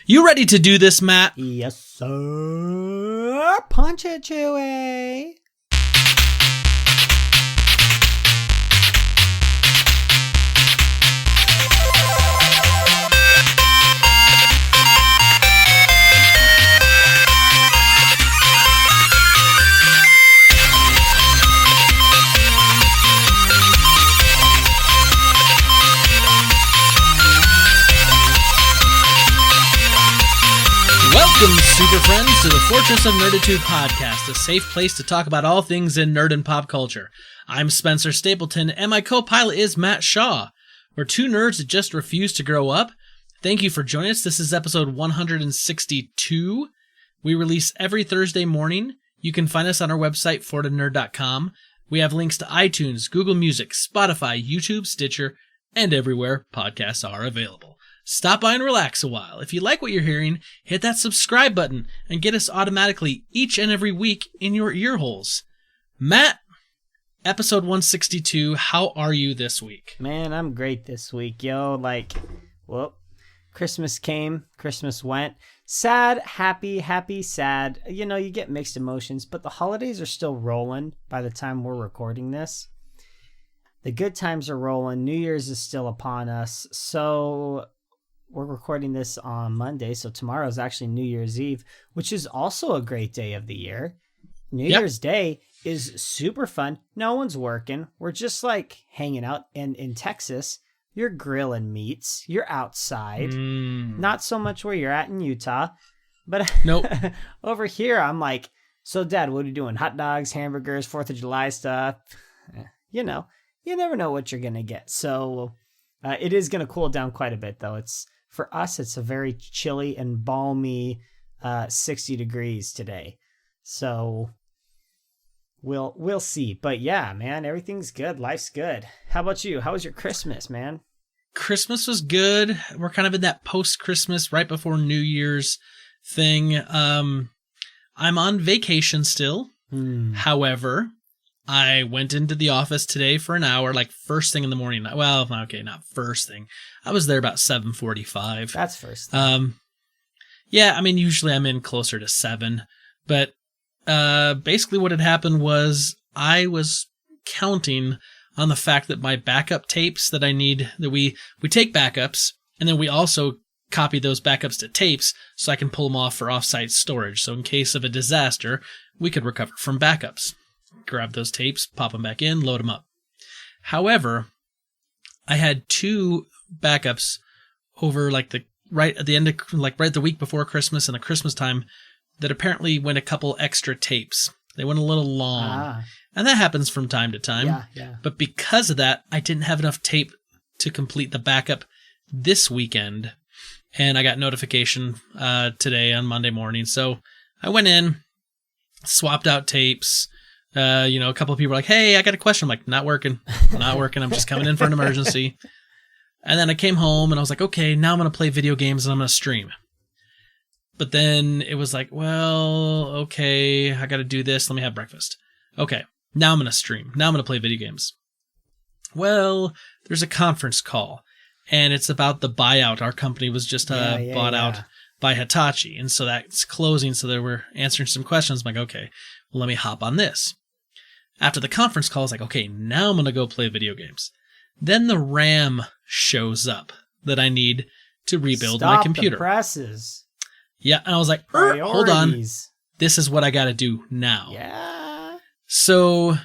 You ready to do this, Matt? Yes, sir. Punch it, Chewie. Welcome, super friends, to the Fortress of Nerditude podcast, a safe place to talk about all things in nerd and pop culture. I'm Spencer Stapleton, and my co-pilot is Matt Shaw. We're two nerds that just refuse to grow up. Thank you for joining us. This is episode 162. We release every Thursday morning. You can find us on our website, fortanerd.com. We have links to iTunes, Google Music, Spotify, YouTube, Stitcher, and everywhere podcasts are available. Stop by and relax a while. If you like what you're hearing, hit that subscribe button and get us automatically each and every week in your ear holes. Matt, episode 162, how are you this week? Man, I'm great this week, yo. Christmas came, Christmas went. Sad, happy, happy, sad. You know, you get mixed emotions, but the holidays are still rolling by the time we're recording this. The good times are rolling. New Year's is still upon us. So we're recording this on Monday, so tomorrow is actually New Year's Eve, which is also a great day of the year. New Year's Day is super fun. No one's working. We're just like hanging out. And in Texas, you're grilling meats. You're outside. Not so much where you're at in Utah. But Nope. Over here, I'm like, so Dad, what are you doing? Hot dogs, hamburgers, 4th of July stuff. You know, you never know what you're going to get. So it is going to cool down quite a bit, though. For us, it's a very chilly and balmy 60 degrees today. So we'll see. But yeah, man, everything's good. Life's good. How about you? How was your Christmas, man? Christmas was good. We're kind of in that post-Christmas, right before New Year's thing. I'm on vacation still. However, I went into the office today for an hour, like first thing in the morning. Well, okay, not first thing. I was there about 7:45. That's first thing. Yeah, I mean, usually I'm in closer to 7. But basically what had happened was I was counting on the fact that my backup tapes that I need, that we take backups, and then we also copy those backups to tapes so I can pull them off for offsite storage. So in case of a disaster, we could recover from backups. Grab those tapes, pop them back in, load them up. However, I had 2 backups over right at the week before Christmas and the Christmas time that apparently went a couple extra tapes. They went a little long. And that happens from time to time. Yeah. But because of that, I didn't have enough tape to complete the backup this weekend. And I got notification today on Monday morning. So I went in, swapped out tapes. A couple of people were like, hey, I got a question. I'm like, not working. I'm just coming in for an emergency. And then I came home and I was like, okay, now I'm going to play video games and I'm going to stream. But then it was like, well, okay, I got to do this. Let me have breakfast. Okay, now I'm going to stream. Now I'm going to play video games. Well, there's a conference call and it's about the buyout. Our company was just bought out by Hitachi. And so that's closing. So they were answering some questions. I'm like, okay, well, let me hop on this. After the conference call, I was like, okay, now I'm going to go play video games. Then the RAM shows up that I need to rebuild my computer. Stop the presses. Yeah, and I was like, hold on. This is what I got to do now. Yeah. So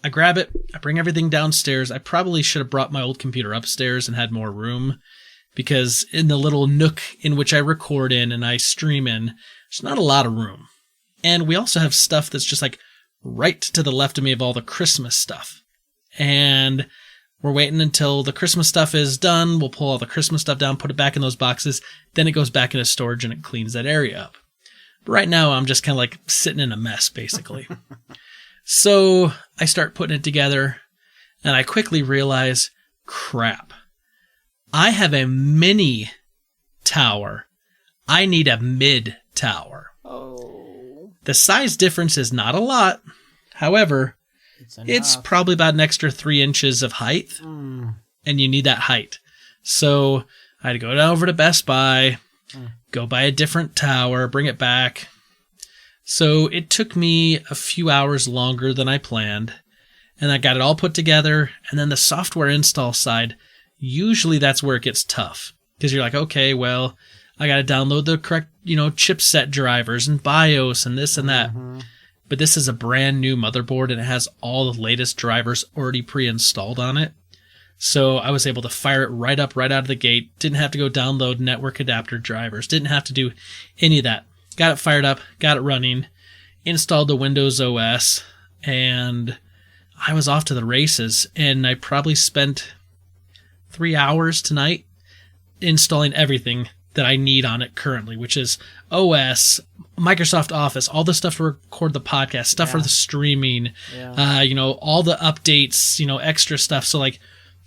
I grab it. I bring everything downstairs. I probably should have brought my old computer upstairs and had more room because in the little nook in which I record in and I stream in, there's not a lot of room. And we also have stuff that's just like right to the left of me of all the Christmas stuff. And we're waiting until the Christmas stuff is done. We'll pull all the Christmas stuff down, put it back in those boxes. Then it goes back into storage and it cleans that area up. But right now I'm just kind of like sitting in a mess, basically. So I start putting it together and I quickly realize, crap. I have a mini tower. I need a mid tower. The size difference is not a lot. However, it's probably about an extra 3 inches of height, and you need that height. So I had to go down over to Best Buy, go buy a different tower, bring it back. So it took me a few hours longer than I planned, and I got it all put together. And then the software install side, usually that's where it gets tough, because you're like, okay, well, I got to download the correct, chipset drivers and BIOS and this and that. But this is a brand new motherboard, and it has all the latest drivers already pre-installed on it. So I was able to fire it right out of the gate. Didn't have to go download network adapter drivers. Didn't have to do any of that. Got it fired up, got it running, installed the Windows OS, and I was off to the races. And I probably spent 3 hours tonight installing everything that I need on it currently, which is OS, Microsoft Office, all the stuff to record the podcast, stuff for the streaming, all the updates, extra stuff. So like,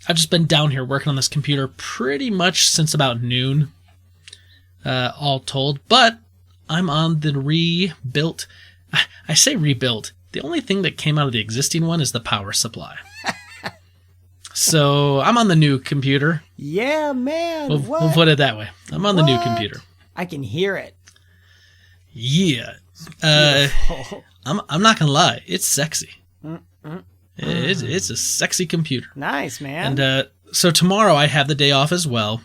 I've just been down here working on this computer pretty much since about noon, all told. But I'm on the rebuilt. I say rebuilt. The only thing that came out of the existing one is the power supply. So I'm on the new computer. Yeah, man. We'll put it that way. I'm on the new computer. I can hear it. Yeah. I'm not gonna lie. It's sexy. It's a sexy computer. Nice, man. And so tomorrow I have the day off as well,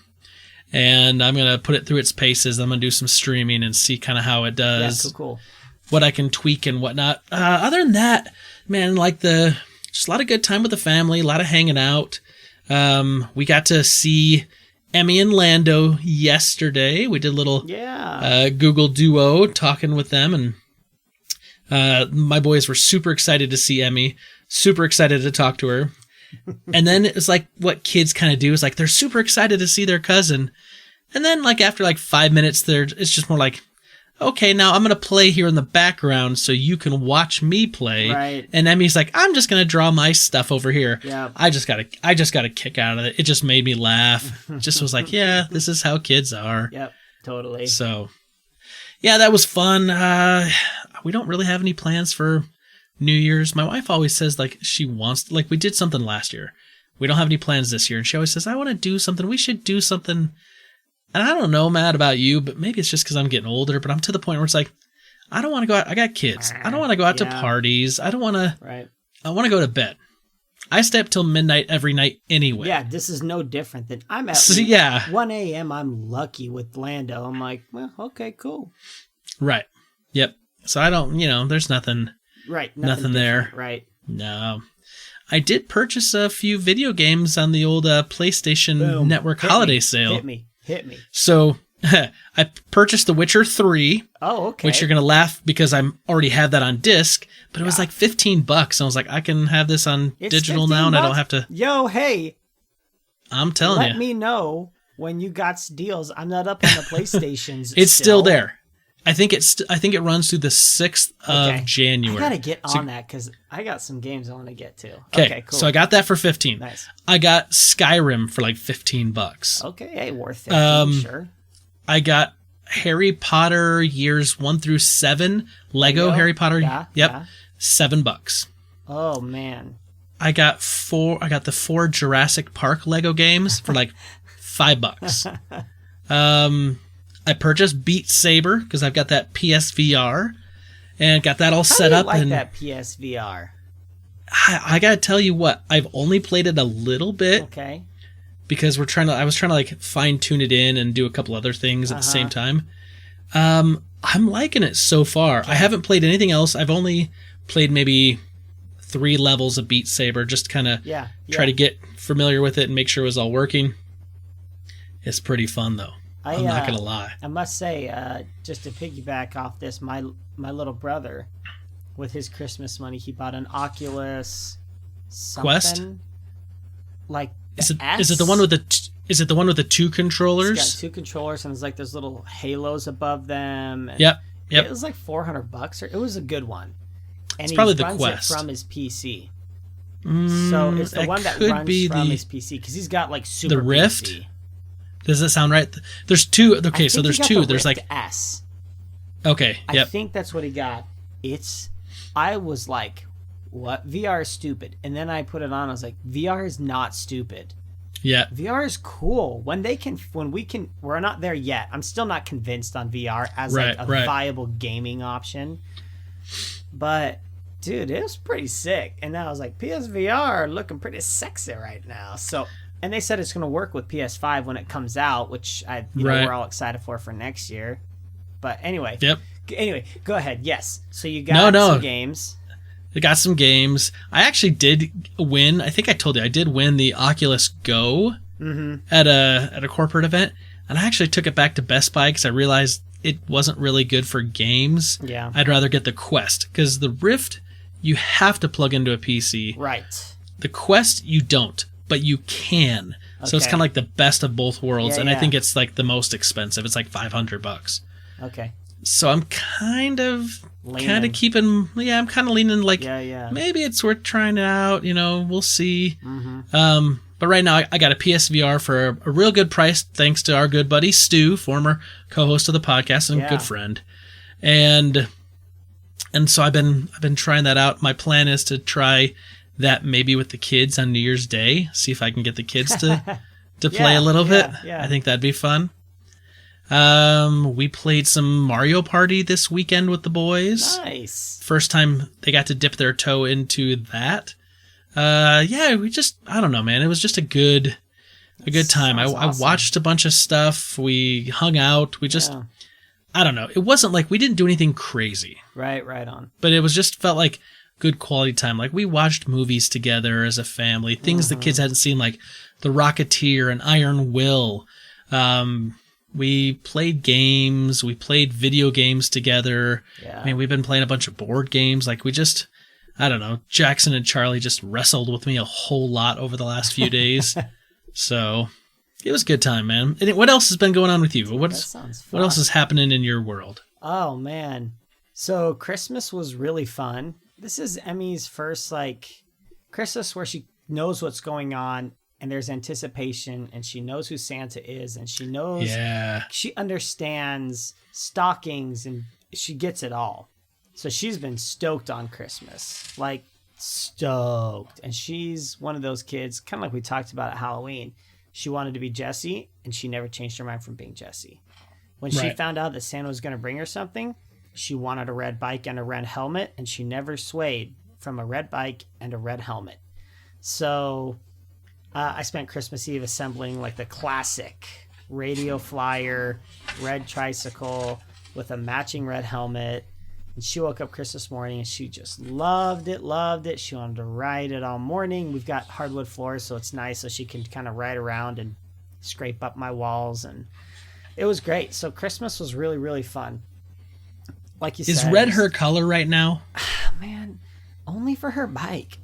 and I'm gonna put it through its paces. I'm gonna do some streaming and see kind of how it does. Yeah, cool. What I can tweak and whatnot. Other than that, man, just a lot of good time with the family, a lot of hanging out. We got to see Emmy and Lando yesterday. We did a little Google Duo talking with them, and my boys were super excited to see Emmy. Super excited to talk to her. And then it's like what kids kind of do is like they're super excited to see their cousin. And then like after like 5 minutes, it's just more like, okay, now I'm going to play here in the background so you can watch me play. Right. And Emmy's like, I'm just going to draw my stuff over here. Yeah. I just got a kick out of it. It just made me laugh. Just was like, yeah, this is how kids are. Yep, totally. So, yeah, that was fun. We don't really have any plans for New Year's. My wife always says like she wants, like we did something last year. We don't have any plans this year. And she always says, I want to do something. We should do something. And I don't know, Matt, about you, but maybe it's just because I'm getting older, but I'm to the point where it's like, I don't want to go out. I got kids. I don't want to go out to parties. I don't want to. Right. I want to go to bed. I stay up till midnight every night anyway. Yeah, this is no different than I'm at 1 a.m. I'm lucky with Lando. I'm like, well, okay, cool. Right. Yep. So I don't, there's nothing. Right. Nothing there. Right. No. I did purchase a few video games on the old PlayStation Network holiday sale. Hit me. So I purchased The Witcher 3. Oh, okay. Which you're going to laugh because I already have that on disc, but it was like $15. I was like, I can have this on digital now and I don't have to. Yo, hey. I'm telling you. Let me know when you got deals. I'm not up on the PlayStations. It's still there. I think it runs through the 6th of January. I gotta get on that because I got some games I want to get to. Okay, cool. So I got that for $15. Nice. I got Skyrim for like $15. Okay, hey, worth it. Sure. I got Harry Potter years 1 through 7 Lego Harry Potter. Yeah. $7. Oh man. I got the 4 Jurassic Park Lego games for like $5. I purchased Beat Saber because I've got that PSVR and got that all set up. Like that PSVR. I gotta tell you what, I've only played it a little bit. Okay. Because I was trying to like fine tune it in and do a couple other things at the same time. I'm liking it so far. Okay. I haven't played anything else. I've only played maybe 3 levels of Beat Saber, just to kind of try to get familiar with it and make sure it was all working. It's pretty fun though. I'm not gonna lie. I must say, just to piggyback off this, my little brother, with his Christmas money, he bought an Oculus Quest. Like is it the one with the 2 controllers? It's got 2 controllers and there's like those little halos above them. Yep. It was like $400, or it was a good one. And it's probably he the runs Quest it from his PC. So it's the one that runs from his PC because he's got like super the Rift. PC. Does that sound right? There's 2. Okay, so there's 2. There's like S. Okay. Yep. I think that's what he got. I was like, what? VR is stupid. And then I put it on. I was like, VR is not stupid. Yeah. VR is cool when we're not there yet. I'm still not convinced on VR as like a viable gaming option. But dude, it was pretty sick. And I was like, PSVR looking pretty sexy right now. So, and they said it's going to work with PS5 when it comes out, which we're all excited for next year. But anyway. Yep. Anyway, go ahead. Yes. So you got some games. I got some games. I actually did win. I think I told you I did win the Oculus Go at a corporate event, and I actually took it back to Best Buy because I realized it wasn't really good for games. Yeah. I'd rather get the Quest because the Rift you have to plug into a PC. Right. The Quest you don't, but you can. Okay. So it's kind of like the best of both worlds, and I think it's like the most expensive. It's like $500. Okay. So I'm kind of keeping, I'm kind of leaning like, maybe it's worth trying it out, we'll see. Mm-hmm. But right now I got a PSVR for a real good price, thanks to our good buddy Stu, former co-host of the podcast and good friend. And so I've been trying that out. My plan is to try that maybe with the kids on New Year's Day, see if I can get the kids to play a little bit. Yeah. I think that'd be fun. We played some Mario Party this weekend with the boys. Nice. First time they got to dip their toe into that. I don't know, man. It was just a good time. I watched a bunch of stuff. We hung out. We just, I don't know. It wasn't like we didn't do anything crazy. Right on. But it was just felt like good quality time. Like we watched movies together as a family, things the kids hadn't seen, like The Rocketeer and Iron Will. We played games. We played video games together. Yeah. I mean, we've been playing a bunch of board games. Like we just, I don't know, Jackson and Charlie just wrestled with me a whole lot over the last few days. So it was a good time, man. And what else has been going on with you? What else is happening in your world? Oh, man. So Christmas was really fun. This is Emmy's first, Christmas where she knows what's going on. And there's anticipation, and she knows who Santa is, and she knows, she understands stockings, and she gets it all. So she's been stoked on Christmas, like stoked. And she's one of those kids, kind of like we talked about at Halloween. She wanted to be Jessie, and she never changed her mind from being Jessie. When she found out that Santa was going to bring her something, she wanted a red bike and a red helmet, and she never swayed from a red bike and a red helmet. So I spent Christmas Eve assembling like the classic radio flyer, red tricycle with a matching red helmet. And she woke up Christmas morning and she just loved it. She wanted to ride it all morning. We've got hardwood floors, so it's nice so she can kind of ride around and scrape up my walls. And it was great. So Christmas was really, really fun. Like you said. Is red her color right now? Man, only for her bike.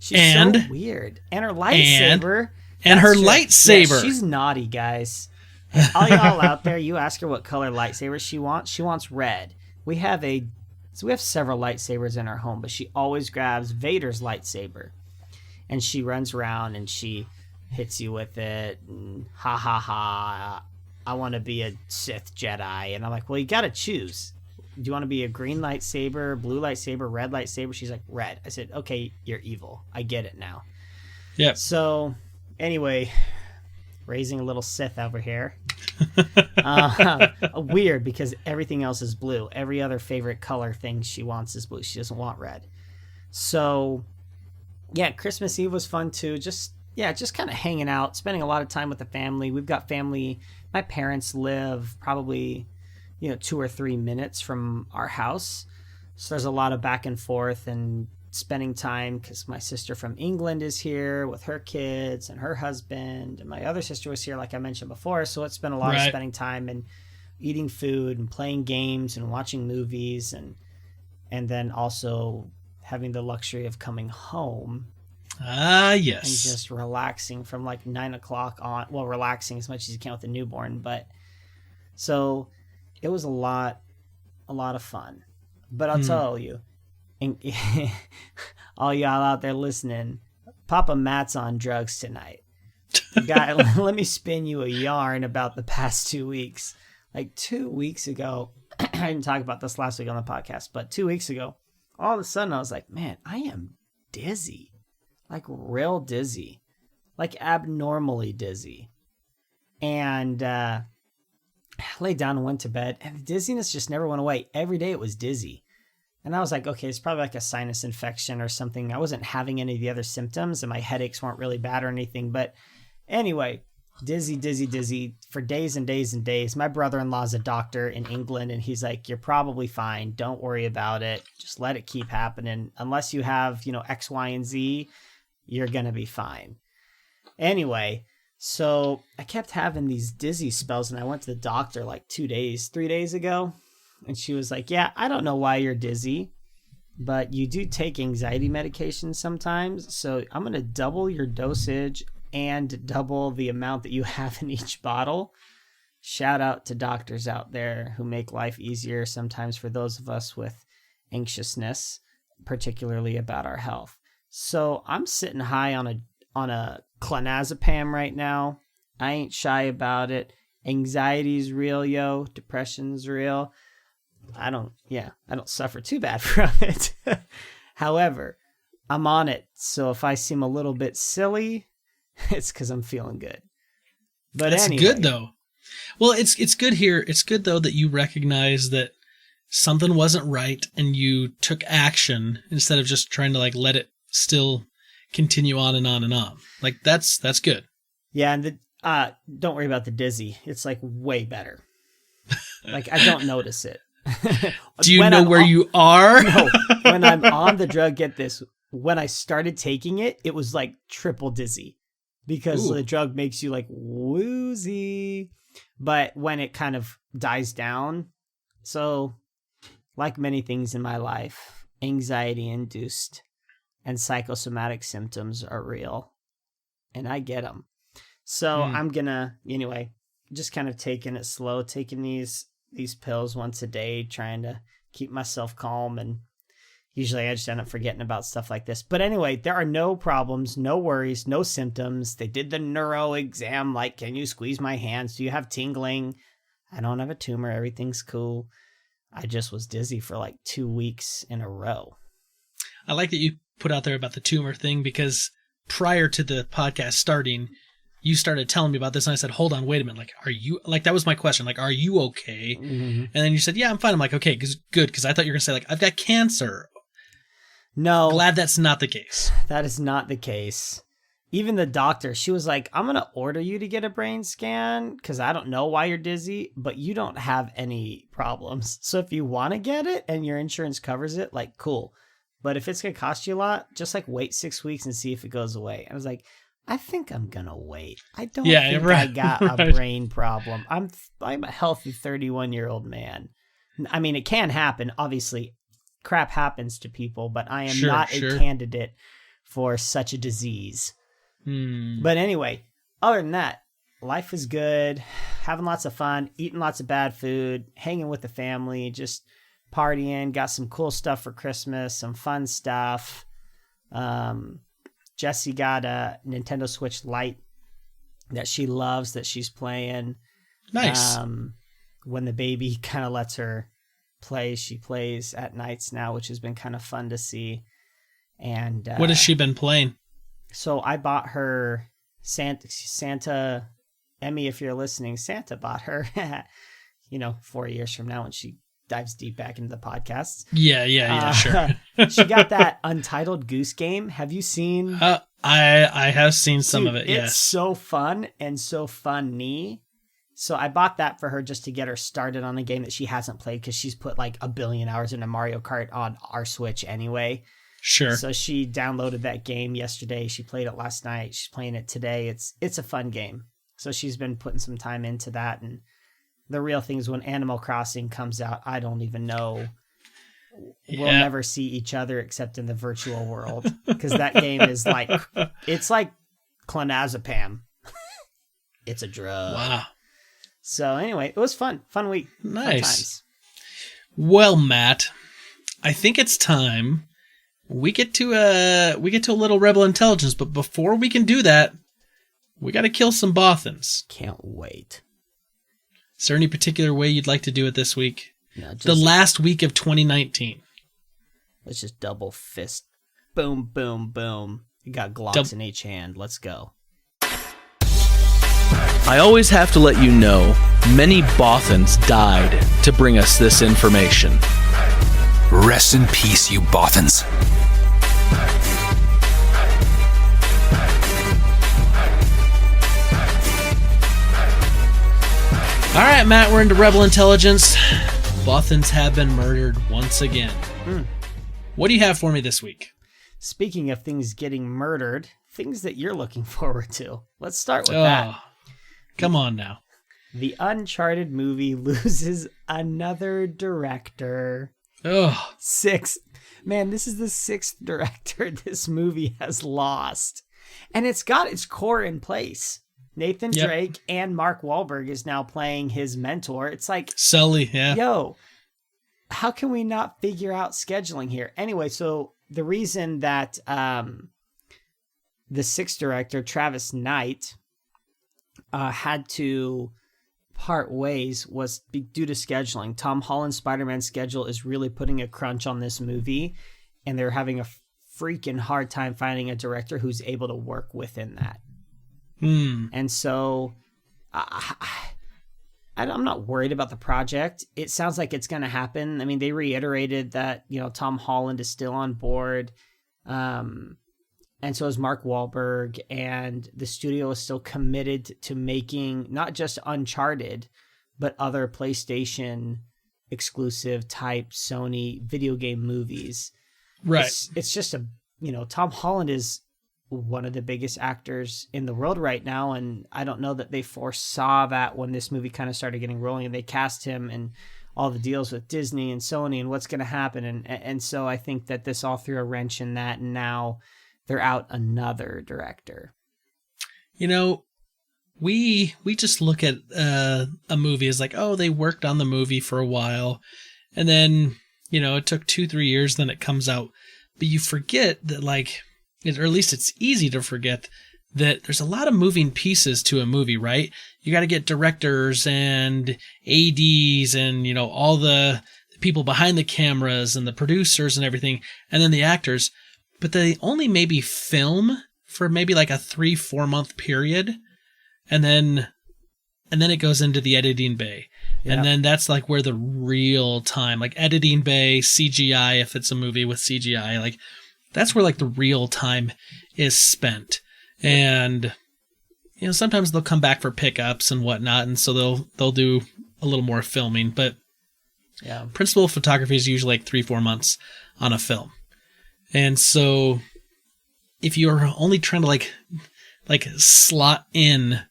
She's so weird. And her lightsaber. And her lightsaber. Yeah, she's naughty, guys. And all y'all out there, you ask her what color lightsaber she wants. She wants red. We have several lightsabers in our home, but she always grabs Vader's lightsaber. And she runs around and she hits you with it. And ha ha ha. I want to be a Sith Jedi. And I'm like, well, you got to choose. Do you want to be a green lightsaber, blue lightsaber, red lightsaber? She's like, red. I said, okay, you're evil. I get it now. Yeah. So, anyway, raising a little Sith over here. Weird because everything else is blue. Every other favorite color thing she wants is blue. She doesn't want red. So, yeah, Christmas Eve was fun too. Just kind of hanging out, spending a lot of time with the family. We've got family. My parents live probably 2 or 3 minutes from our house. So there's a lot of back and forth and spending time because my sister from England is here with her kids and her husband. And my other sister was here, like I mentioned before. So it's been a lot of spending time and eating food and playing games and watching movies. And then also having the luxury of coming home. Yes. And just relaxing from like 9 o'clock on. Well, relaxing as much as you can with the newborn. But so it was a lot of fun. But I'll tell you, and all y'all out there listening, Papa Matt's on drugs tonight. Guy, let me spin you a yarn about the past 2 weeks. Like 2 weeks ago, I didn't talk about this last week on the podcast, but 2 weeks ago, all of a sudden I was like, man, I am dizzy. Like real dizzy. like abnormally dizzy. And I laid down and went to bed, and the dizziness just never went away. Every day it was dizzy. And I was like, okay, it's probably like a sinus infection or something. I wasn't having any of the other symptoms, and my headaches weren't really bad or anything. But anyway, dizzy for days and days and days. My brother-in-law's a doctor in England, and he's like, you're probably fine. Don't worry about it. Just let it keep happening. Unless you have, X, Y, and Z, you're going to be fine. Anyway, so I kept having these dizzy spells, and I went to the doctor like 3 days ago. And she was like, yeah, I don't know why you're dizzy, but you do take anxiety medication sometimes. So I'm going to double your dosage and double the amount that you have in each bottle. Shout out to doctors out there who make life easier sometimes for those of us with anxiousness, particularly about our health. So I'm sitting high on a clonazepam right now. I ain't shy about it. Anxiety's real, yo. Depression's real. I don't suffer too bad from it. However, I'm on it. So if I seem a little bit silly, it's because I'm feeling good. But that's anyway. Good though. Well, it's good here. It's good though that you recognize that something wasn't right and you took action instead of just trying to like let it still continue on and on and on. Like that's good. Yeah, and don't worry about the dizzy. It's like way better. Like I don't notice it. Do you know where you are? No, when I'm on the drug, get this. When I started taking it, it was like triple dizzy because the drug makes you like woozy. But when it kind of dies down, so like many things in my life, anxiety induced and psychosomatic symptoms are real, and I get them. So I'm gonna, anyway, just kind of taking it slow, taking these pills once a day, trying to keep myself calm, and usually I just end up forgetting about stuff like this. But anyway, there are no problems, no worries, no symptoms. They did the neuro exam, like, can you squeeze my hands? Do you have tingling? I don't have a tumor. Everything's cool. I just was dizzy for like 2 weeks in a row. I like that you put out there about the tumor thing, because prior to the podcast starting, you started telling me about this, and I said, hold on, wait a minute. Like, are you, like, that was my question. Like, are you okay? Mm-hmm. And then you said, yeah, I'm fine. I'm like, okay, good. Because I thought you were going to say, like, I've got cancer. No. Glad that's not the case. That is not the case. Even the doctor, she was like, I'm going to order you to get a brain scan because I don't know why you're dizzy, but you don't have any problems. So if you want to get it and your insurance covers it, like, cool. But if it's going to cost you a lot, just like wait 6 weeks and see if it goes away. I was like, I think I'm going to wait. I don't think I got a brain problem. I'm a healthy 31-year-old man. I mean, it can happen. Obviously, crap happens to people, but I am not a candidate for such a disease. But anyway, other than that, life is good. Having lots of fun, eating lots of bad food, hanging with the family, just partying. Got some cool stuff for Christmas, some fun stuff. Jessie got a Nintendo Switch Lite that she loves, that she's playing. Nice. When the baby kind of lets her play, she plays at nights now, which has been kind of fun to see. And what has she been playing? So I bought her Santa, Emmy, if you're listening, Santa bought her, 4 years from now when she dives deep back into the podcasts. Yeah, sure. She got that Untitled Goose Game. Have you seen? I have seen some of it, yes. It's so fun and so funny. So I bought that for her just to get her started on a game that she hasn't played, because she's put like 1 billion hours into Mario Kart on our Switch anyway. Sure. So she downloaded that game yesterday. She played it last night. She's playing it today. It's a fun game. So she's been putting some time into that. And the real thing is, when Animal Crossing comes out, I don't even know. We'll never see each other except in the virtual world, because that game is like, it's like clonazepam. It's a drug. Wow. So anyway, it was fun. Fun week. Nice. Fun times. Well, Matt, I think it's time we get to a little rebel intelligence, but before we can do that, we got to kill some Bothans. Can't wait. Is there any particular way you'd like to do it this week? No, the last week of 2019. Let's just double fist. Boom, boom, boom. You got Glocks in each hand. Let's go. I always have to let you know, many Bothans died to bring us this information. Rest in peace, you Bothans. All right, Matt, we're into Rebel Intelligence. Bothans have been murdered once again. What do you have for me this week? Speaking of things getting murdered, things that you're looking forward to. Let's start with that. Come on now. The Uncharted movie loses another director. Oh, Man, this is the 6th director this movie has lost. And it's got its core in place. Nathan Drake and Mark Wahlberg is now playing his mentor. It's like, Sully, yeah. Yo, how can we not figure out scheduling here? Anyway, so the reason that the 6th director, Travis Knight, had to part ways was due to scheduling. Tom Holland's Spider-Man schedule is really putting a crunch on this movie, and they're having a freaking hard time finding a director who's able to work within that. And so I'm not worried about the project. It sounds like it's going to happen. I mean, they reiterated that, Tom Holland is still on board. And so is Mark Wahlberg, and the studio is still committed to making not just Uncharted, but other PlayStation exclusive type Sony video game movies. Right. It's just Tom Holland is one of the biggest actors in the world right now, and I don't know that they foresaw that when this movie kind of started getting rolling, and they cast him and all the deals with Disney and Sony and what's going to happen, and so I think that this all threw a wrench in that, and now they're out another director. We just look at a movie as like, oh, they worked on the movie for a while, and then it took 2-3 years, then it comes out, but you forget that or at least it's easy to forget that there's a lot of moving pieces to a movie, right? You got to get directors and ADs and, all the people behind the cameras and the producers and everything, and then the actors. But they only maybe film for maybe like a 3-4 month period. And then it goes into the editing bay. Yeah. And then that's like where the real time, like editing bay, CGI, if it's a movie with CGI, that's where the real time is spent. And, sometimes they'll come back for pickups and whatnot. And so they'll do a little more filming, but principal photography is usually 3-4 months on a film. And so if you're only trying to slot in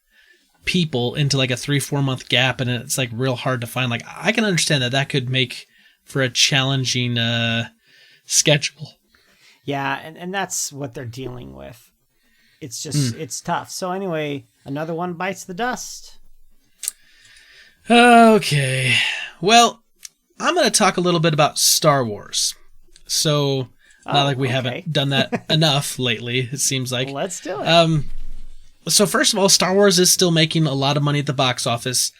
people into a 3-4 month gap, and it's real hard to find, I can understand that could make for a challenging schedule. Yeah, and that's what they're dealing with. It's just, it's tough. So anyway, another one bites the dust. Okay. Well, I'm going to talk a little bit about Star Wars. So, not like we haven't done that enough lately, it seems like. Let's do it. So first of all, Star Wars is still making a lot of money at the box office.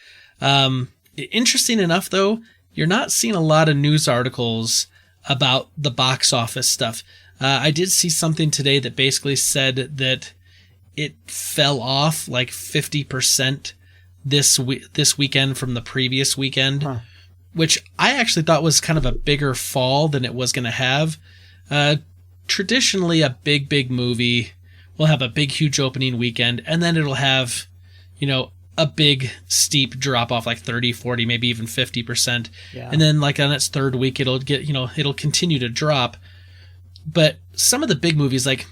Interesting enough, though, you're not seeing a lot of news articles about the box office stuff. I did see something today that basically said that it fell off 50% this weekend from the previous weekend, which I actually thought was kind of a bigger fall than it was going to have. Traditionally, a big movie will have a big, huge opening weekend, and then it'll have, a big, steep drop off, 30, 40, maybe even 50%. Yeah. And then, on its third week, it'll get, it'll continue to drop. But some of the big movies, like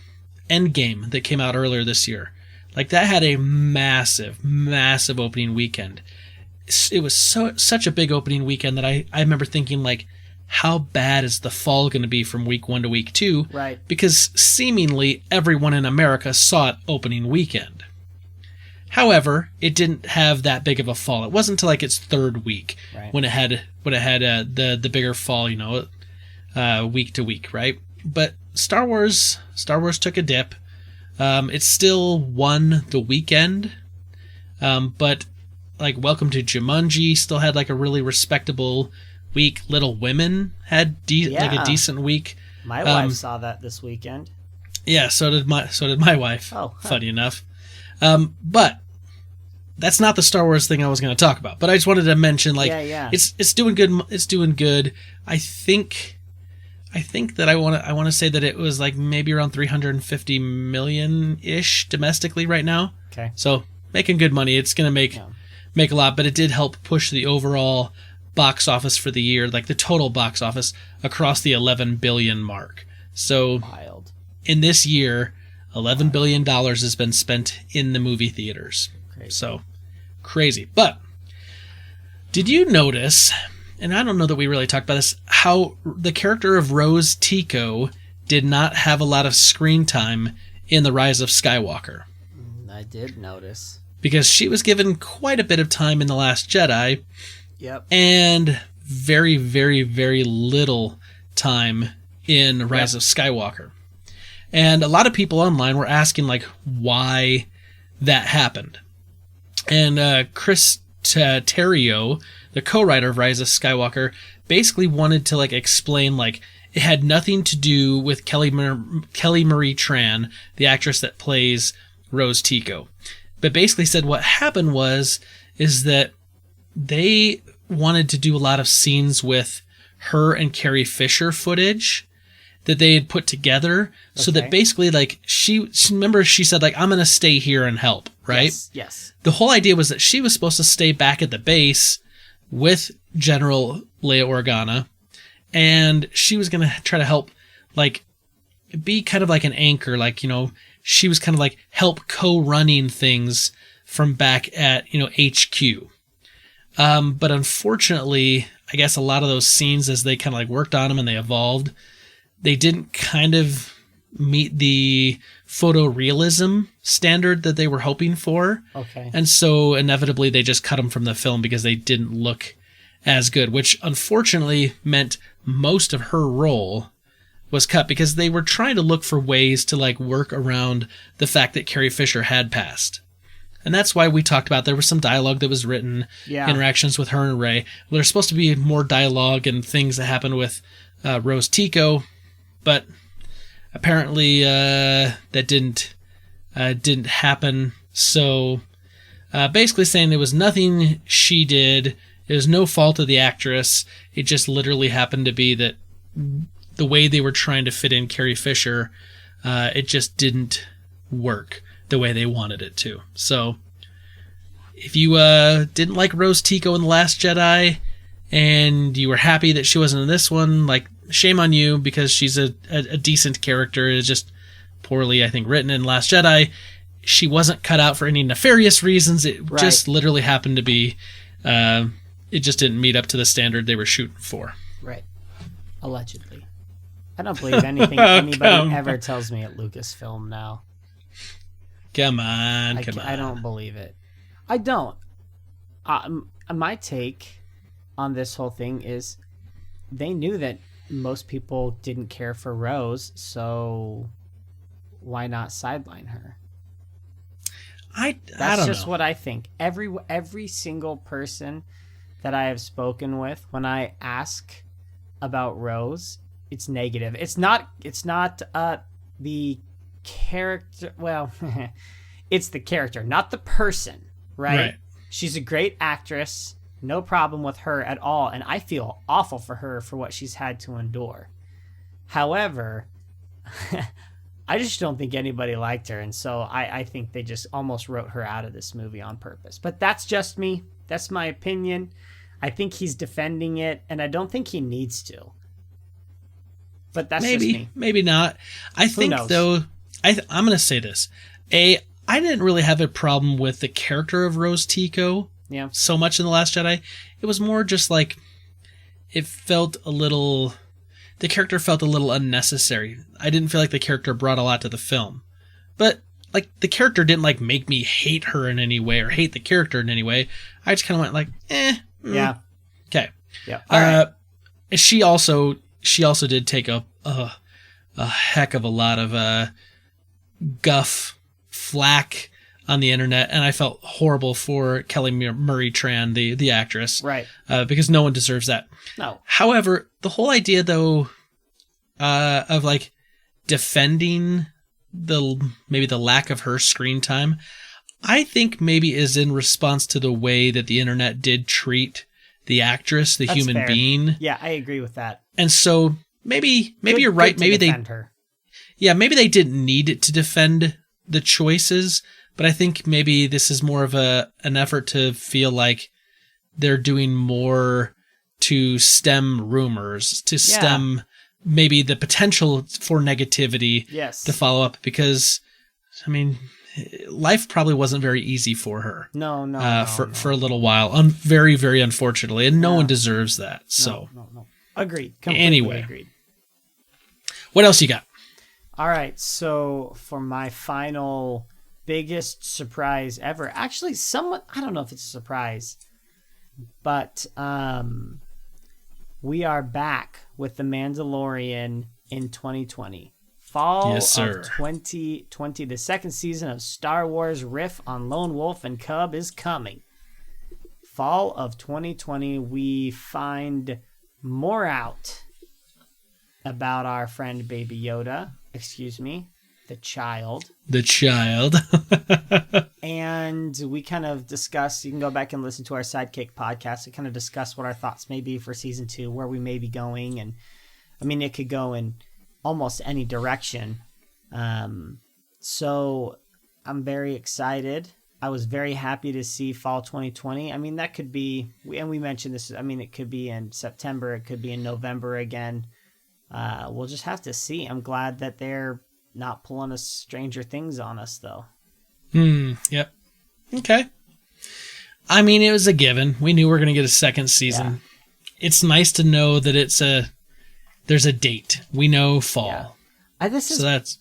Endgame, that came out earlier this year, that had a massive opening weekend. It was such a big opening weekend that I remember thinking, how bad is the fall going to be from week 1 to week 2? Right. Because seemingly everyone in America saw it opening weekend. However, it didn't have that big of a fall. It wasn't until its third week when it had the bigger fall, week to week, right? But Star Wars took a dip. It still won the weekend, but Welcome to Jumanji still had a really respectable week. Little Women had a decent week. My wife saw that this weekend. Yeah, so did my wife. Oh, funny enough. But that's not the Star Wars thing I was going to talk about, but I just wanted to mention, like, Yeah. it's doing good. It's doing good. I think that I want to say that it was like maybe around 350 million ish domestically right now. Okay. So making good money. It's going to make a lot, but it did help push the overall box office for the year, like the total box office, across the 11 billion mark. So Wild. in this year, $11 billion has been spent in the movie theaters. Crazy. So crazy. But did you notice, and I don't know that we really talked about this, how the character of Rose Tico did not have a lot of screen time in The Rise of Skywalker? I did notice. Because she was given quite a bit of time in The Last Jedi. Yep. And very, very, very little time in Rise of Skywalker. And a lot of people online were asking, like, why that happened. And Chris Terrio, the co-writer of Rise of Skywalker, basically wanted to, like, explain, like, it had nothing to do with Kelly Marie Tran, the actress that plays Rose Tico. But basically said what happened is that they wanted to do a lot of scenes with her and Carrie Fisher footage that they had put together, so that basically, like, she said, like, I'm going to stay here and help, right? Yes. The whole idea was that she was supposed to stay back at the base with General Leia Organa, and she was going to try to help, like, be kind of like an anchor, like, you know, she was kind of like help co-running things from back at, you know, HQ. But unfortunately, I guess a lot of those scenes, as they kind of like worked on them and they evolved, they didn't kind of meet the photorealism standard that they were hoping for. Okay. And so inevitably they just cut them from the film because they didn't look as good, which unfortunately meant most of her role was cut because they were trying to look for ways to, like, work around the fact that Carrie Fisher had passed. And that's why we talked about there was some dialogue that was written, interactions with her and Rey. Well, there's supposed to be more dialogue and things that happened with Rose Tico, but apparently that didn't happen. So basically saying there was nothing she did. It was no fault of the actress. It just literally happened to be that the way they were trying to fit in Carrie Fisher, it just didn't work the way they wanted it to. So if you didn't like Rose Tico in The Last Jedi and you were happy that she wasn't in this one, like, shame on you, because she's a decent character. It's just poorly, I think, written in Last Jedi. She wasn't cut out for any nefarious reasons. It just literally happened to be, it just didn't meet up to the standard they were shooting for. Right. Allegedly. I don't believe anything anybody ever tells me at Lucasfilm now. Come on. I don't believe it. I don't. My take on this whole thing is they knew that most people didn't care for Rose, so why not sideline her? That's just what I think. Every single person that I have spoken with, when I ask about Rose, it's negative. It's not the character. Well, it's the character, not the person, right? She's a great actress. No problem with her at all. And I feel awful for her for what she's had to endure. However, I just don't think anybody liked her. And so I think they just almost wrote her out of this movie on purpose. But that's just me. That's my opinion. I think he's defending it, and I don't think he needs to. But that's just me. Maybe not. I think, though, I'm going to say this. I didn't really have a problem with the character of Rose Tico so much in The Last Jedi. It was more just like, the character felt a little unnecessary. I didn't feel like the character brought a lot to the film. But, like, the character didn't, like, make me hate her in any way or hate the character in any way. I just kind of went like, Yeah. Okay. Yeah. All right. She also did take a heck of a lot of guff flack on the internet, and I felt horrible for Kelly Marie Tran, the actress, right? Because no one deserves that. No. However, the whole idea, though, of, like, defending maybe the lack of her screen time, I think maybe is in response to the way that the internet did treat the actress, the That's human fair. being. Yeah, I agree with that. And so maybe Good- you're right. good to Maybe defend her. maybe they didn't need to defend the choices, but I think maybe this is more of an effort to feel like they're doing more to stem rumors, to stem maybe the potential for negativity Yes. to follow up, because I mean, life probably wasn't very easy for her. No. For a little while, very, very unfortunately, and no one deserves that. So, No. Agreed. Completely Anyway. agreed. what else you got? All right, so for my final biggest surprise ever, actually, somewhat, I don't know if it's a surprise, but we are back with The Mandalorian in 2020. Fall Yes, sir. of 2020, the second season of Star Wars Riff on Lone Wolf and Cub is coming. Fall of 2020, we find more out about our friend Baby Yoda, the child. The child. And we kind of discuss, you can go back and listen to our Sidekick podcast to kind of discuss what our thoughts may be for season 2, where we may be going. And I mean, it could go in almost any direction. So I'm very excited. I was very happy to see fall 2020. I mean, that could be, and we mentioned this, I mean, it could be in September, it could be in November again. We'll just have to see. I'm glad that they're not pulling a Stranger Things on us, though. Yep. Okay. I mean, it was a given. We knew we were going to get a second season. Yeah. It's nice to know that there's a date. We know fall. Yeah.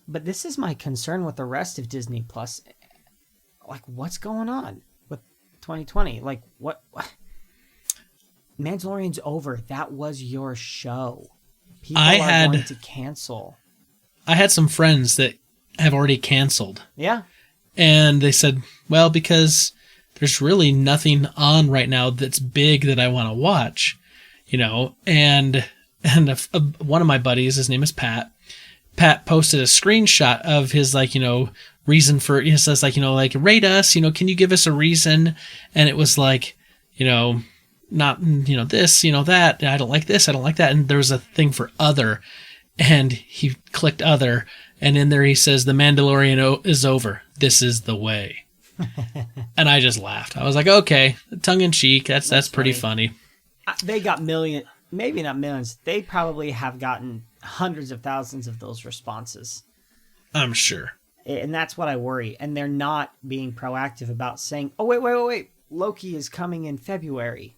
But this is my concern with the rest of Disney Plus. Like, what's going on with 2020? Like, what? Mandalorian's over. That was your show. People are going to cancel. I had some friends that have already canceled. Yeah. And they said, well, because there's really nothing on right now that's big that I want to watch, and one of my buddies, his name is Pat posted a screenshot of his, reason for, he says, rate us, can you give us a reason? And it was like, not, this, that, I don't like this, I don't like that. And there was a thing for other, and he clicked other, and in there he says, The Mandalorian is over. This is the way. And I just laughed. I was like, okay, tongue in cheek. That's pretty funny. They got maybe not millions. They probably have gotten hundreds of thousands of those responses. I'm sure. And that's what I worry. And they're not being proactive about saying, oh, wait. Loki is coming in February.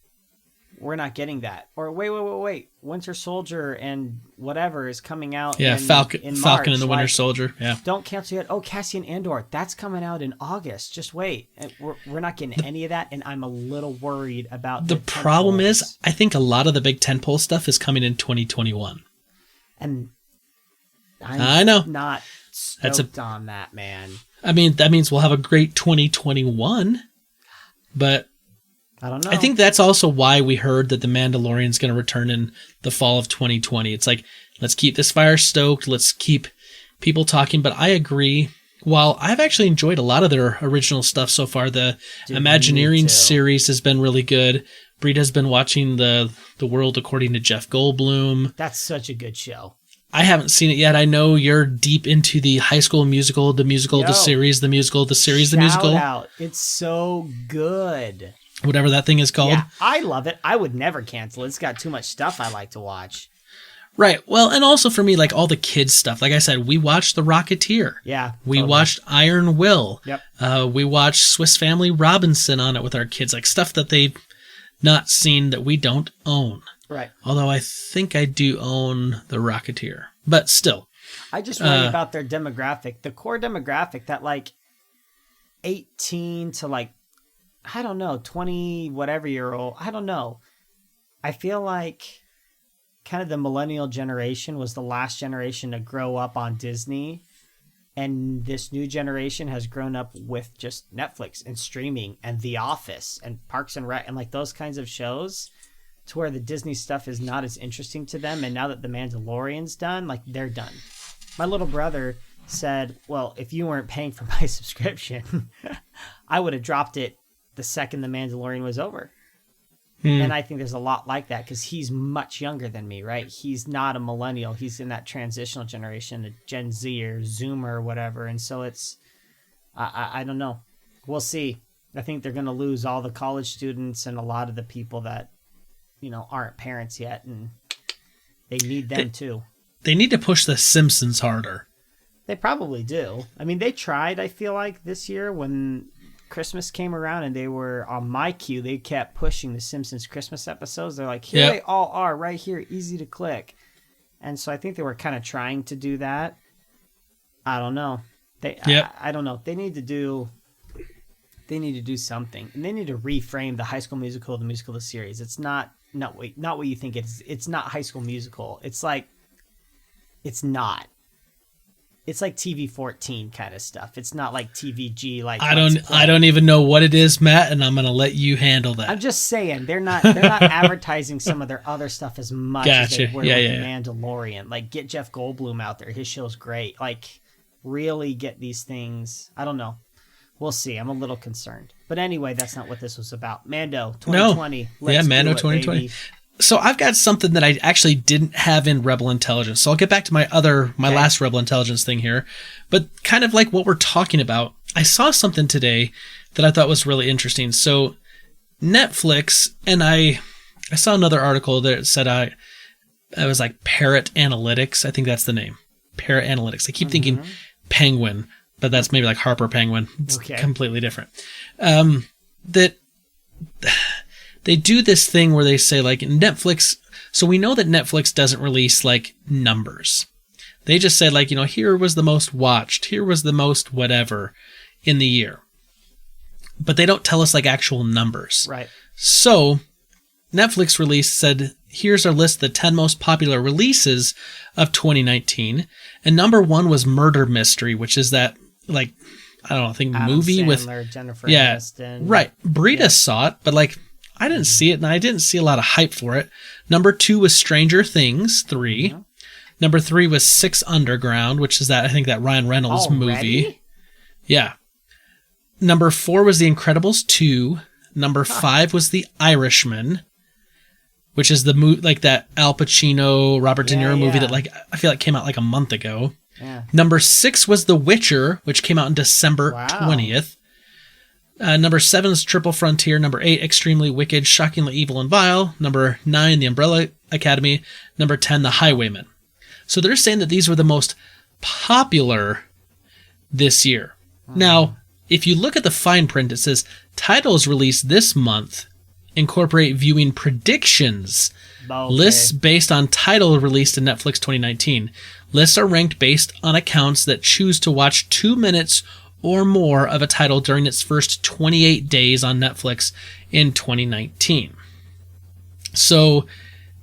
We're not getting that. Or wait. Winter Soldier and whatever is coming out in Falcon March. and the Winter Soldier. Yeah. Don't cancel yet. Oh, Cassian Andor. That's coming out in August. Just wait. We're not getting any of that, and I'm a little worried about the problem is, I think a lot of the big tentpole stuff is coming in 2021. And I know. Not stoked on that, man. I mean, that means we'll have a great 2021, but I don't know. I think that's also why we heard that The Mandalorian's going to return in the fall of 2020. It's like, let's keep this fire stoked. Let's keep people talking. But I agree. While I've actually enjoyed a lot of their original stuff so far, the Imagineering series has been really good. Brita's been watching the World According to Jeff Goldblum. That's such a good show. I haven't seen it yet. I know you're deep into the High School Musical, the musical, the series, the musical, the series, the musical. Shout out. It's so good. Whatever that thing is called. Yeah, I love it. I would never cancel it. It's got too much stuff I like to watch. Right. Well, and also for me, like all the kids stuff. Like I said, we watched The Rocketeer. Yeah. We watched Iron Will. Yep. We watched Swiss Family Robinson on it with our kids. Like stuff that they've not seen that we don't own. Right. Although I think I do own The Rocketeer. But still. I just worry about their demographic. The core demographic, that 18 to 20 whatever year old. I don't know. I feel like kind of the millennial generation was the last generation to grow up on Disney. And this new generation has grown up with just Netflix and streaming and The Office and Parks and Rec and those kinds of shows, to where the Disney stuff is not as interesting to them. And now that The Mandalorian's done, they're done. My little brother said, well, if you weren't paying for my subscription, I would have dropped it the second The Mandalorian was over. And I think there's a lot like that because he's much younger than me, right? He's not a millennial. He's in that transitional generation, a Gen Z or Zoomer or whatever. And so it's, I don't know. We'll see. I think they're going to lose all the college students and a lot of the people that, aren't parents yet. And they need them too. They need to push The Simpsons harder. They probably do. I mean, they tried, I feel like, this year when Christmas came around and they were on my queue, they kept pushing the Simpsons Christmas episodes. They're like, here they all are right here, easy to click. And so I think they were kind of trying to do that. I don't know. I don't know. They need to do something, and they need to reframe the High School Musical, the musical, the series. It's not what you think it is. It's not High School Musical. It's like TV-14 kind of stuff. It's not like TVG. Like I don't even know what it is, Matt, and I'm gonna let you handle that. I'm just saying they're not advertising some of their other stuff as much as they were with The Mandalorian. Like, get Jeff Goldblum out there. His show's great. Like, really get these things. I don't know. We'll see. I'm a little concerned. But anyway, that's not what this was about. Mando 2020. No. Mando 2020. Baby. So I've got something that I actually didn't have in Rebel Intelligence. So I'll get back to my last Rebel Intelligence thing here. But kind of like what we're talking about, I saw something today that I thought was really interesting. So Netflix, and I saw another article that said I was like Parrot Analytics. I think that's the name. Parrot Analytics. I keep thinking Penguin, but that's maybe like Harper Penguin. It's completely different. That they do this thing where they say, like, Netflix. So we know that Netflix doesn't release like numbers. They just say, like, here was the most watched, here was the most whatever in the year. But they don't tell us like actual numbers. Right. So Netflix said, here's our list of the 10 most popular releases of 2019. And number 1 was Murder Mystery, which is that, like, I don't know, I think Adam movie Sandler, with Jennifer Aniston. Right. Brita saw it, but like I didn't see it, and I didn't see a lot of hype for it. Number 2 was Stranger Things 3. Mm-hmm. Number 3 was Six Underground, which is that Ryan Reynolds movie. Yeah. Number 4 was The Incredibles 2. Number 5 was The Irishman, which is the movie, like that Al Pacino, Robert De Niro movie that, like, I feel like came out like a month ago. Yeah. Number 6 was The Witcher, which came out in December 20th. Number 7 is Triple Frontier. Number 8, Extremely Wicked, Shockingly Evil and Vile. Number 9, The Umbrella Academy. Number 10, The Highwayman. So they're saying that these were the most popular this year. Now, if you look at the fine print, it says titles released this month incorporate viewing predictions. Okay. Lists based on title released in Netflix 2019. Lists are ranked based on accounts that choose to watch 2 minutes or more of a title during its first 28 days on Netflix in 2019. So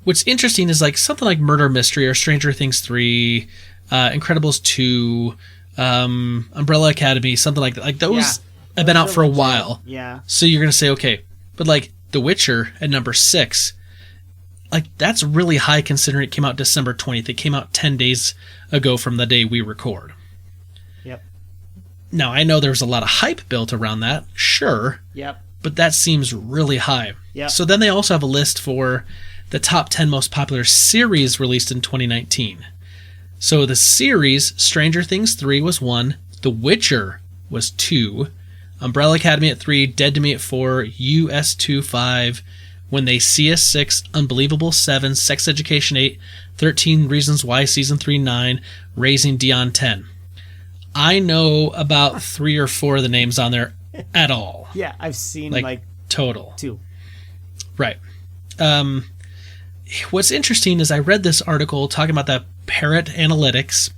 what's interesting is like something like Murder Mystery or Stranger Things 3, Incredibles 2, Umbrella Academy, something like that. Like those have been out for a while. Yeah. So you're going to say, okay, but like The Witcher at number 6, like that's really high considering it came out December 20th. It came out 10 days ago from the day we record. Yep. Now, I know there's a lot of hype built around that, sure. Yep. But that seems really high. Yep. So then they also have a list for the top 10 most popular series released in 2019. So the series, Stranger Things 3 was 1, The Witcher was 2, Umbrella Academy at 3, Dead to Me at 4, US2 5, When They See Us 6, Unbelievable 7, Sex Education 8, 13 Reasons Why Season 3 9, Raising Dion 10. I know about 3 or 4 of the names on there at all. Yeah, I've seen like total 2. Right. What's interesting is I read this article talking about the Parrot Analytics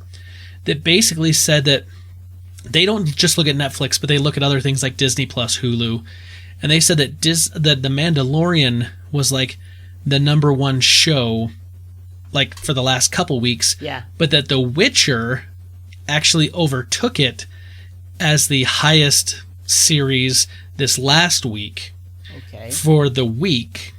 that basically said that they don't just look at Netflix, but they look at other things like Disney Plus, Hulu, and they said that that The Mandalorian was like the number 1 show, like for the last couple weeks. Yeah. But that The Witcher actually overtook it as the highest series this last week for the week.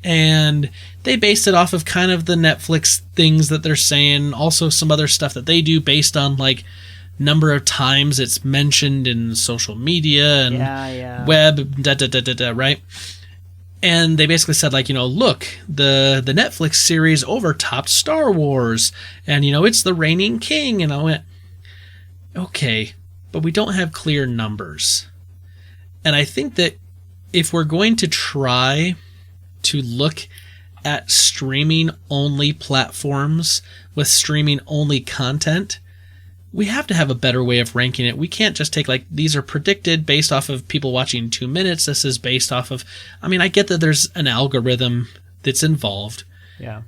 And they based it off of kind of the Netflix things that they're saying, also some other stuff that they do based on like number of times it's mentioned in social media and web, right? And they basically said, like, look, the Netflix series overtopped Star Wars, and, it's the reigning king. And I went, okay, but we don't have clear numbers. And I think that if we're going to try to look at streaming-only platforms with streaming-only content, we have to have a better way of ranking it. We can't just take, like, these are predicted based off of people watching 2 minutes. This is based off of... I get that there's an algorithm that's involved. Yeah.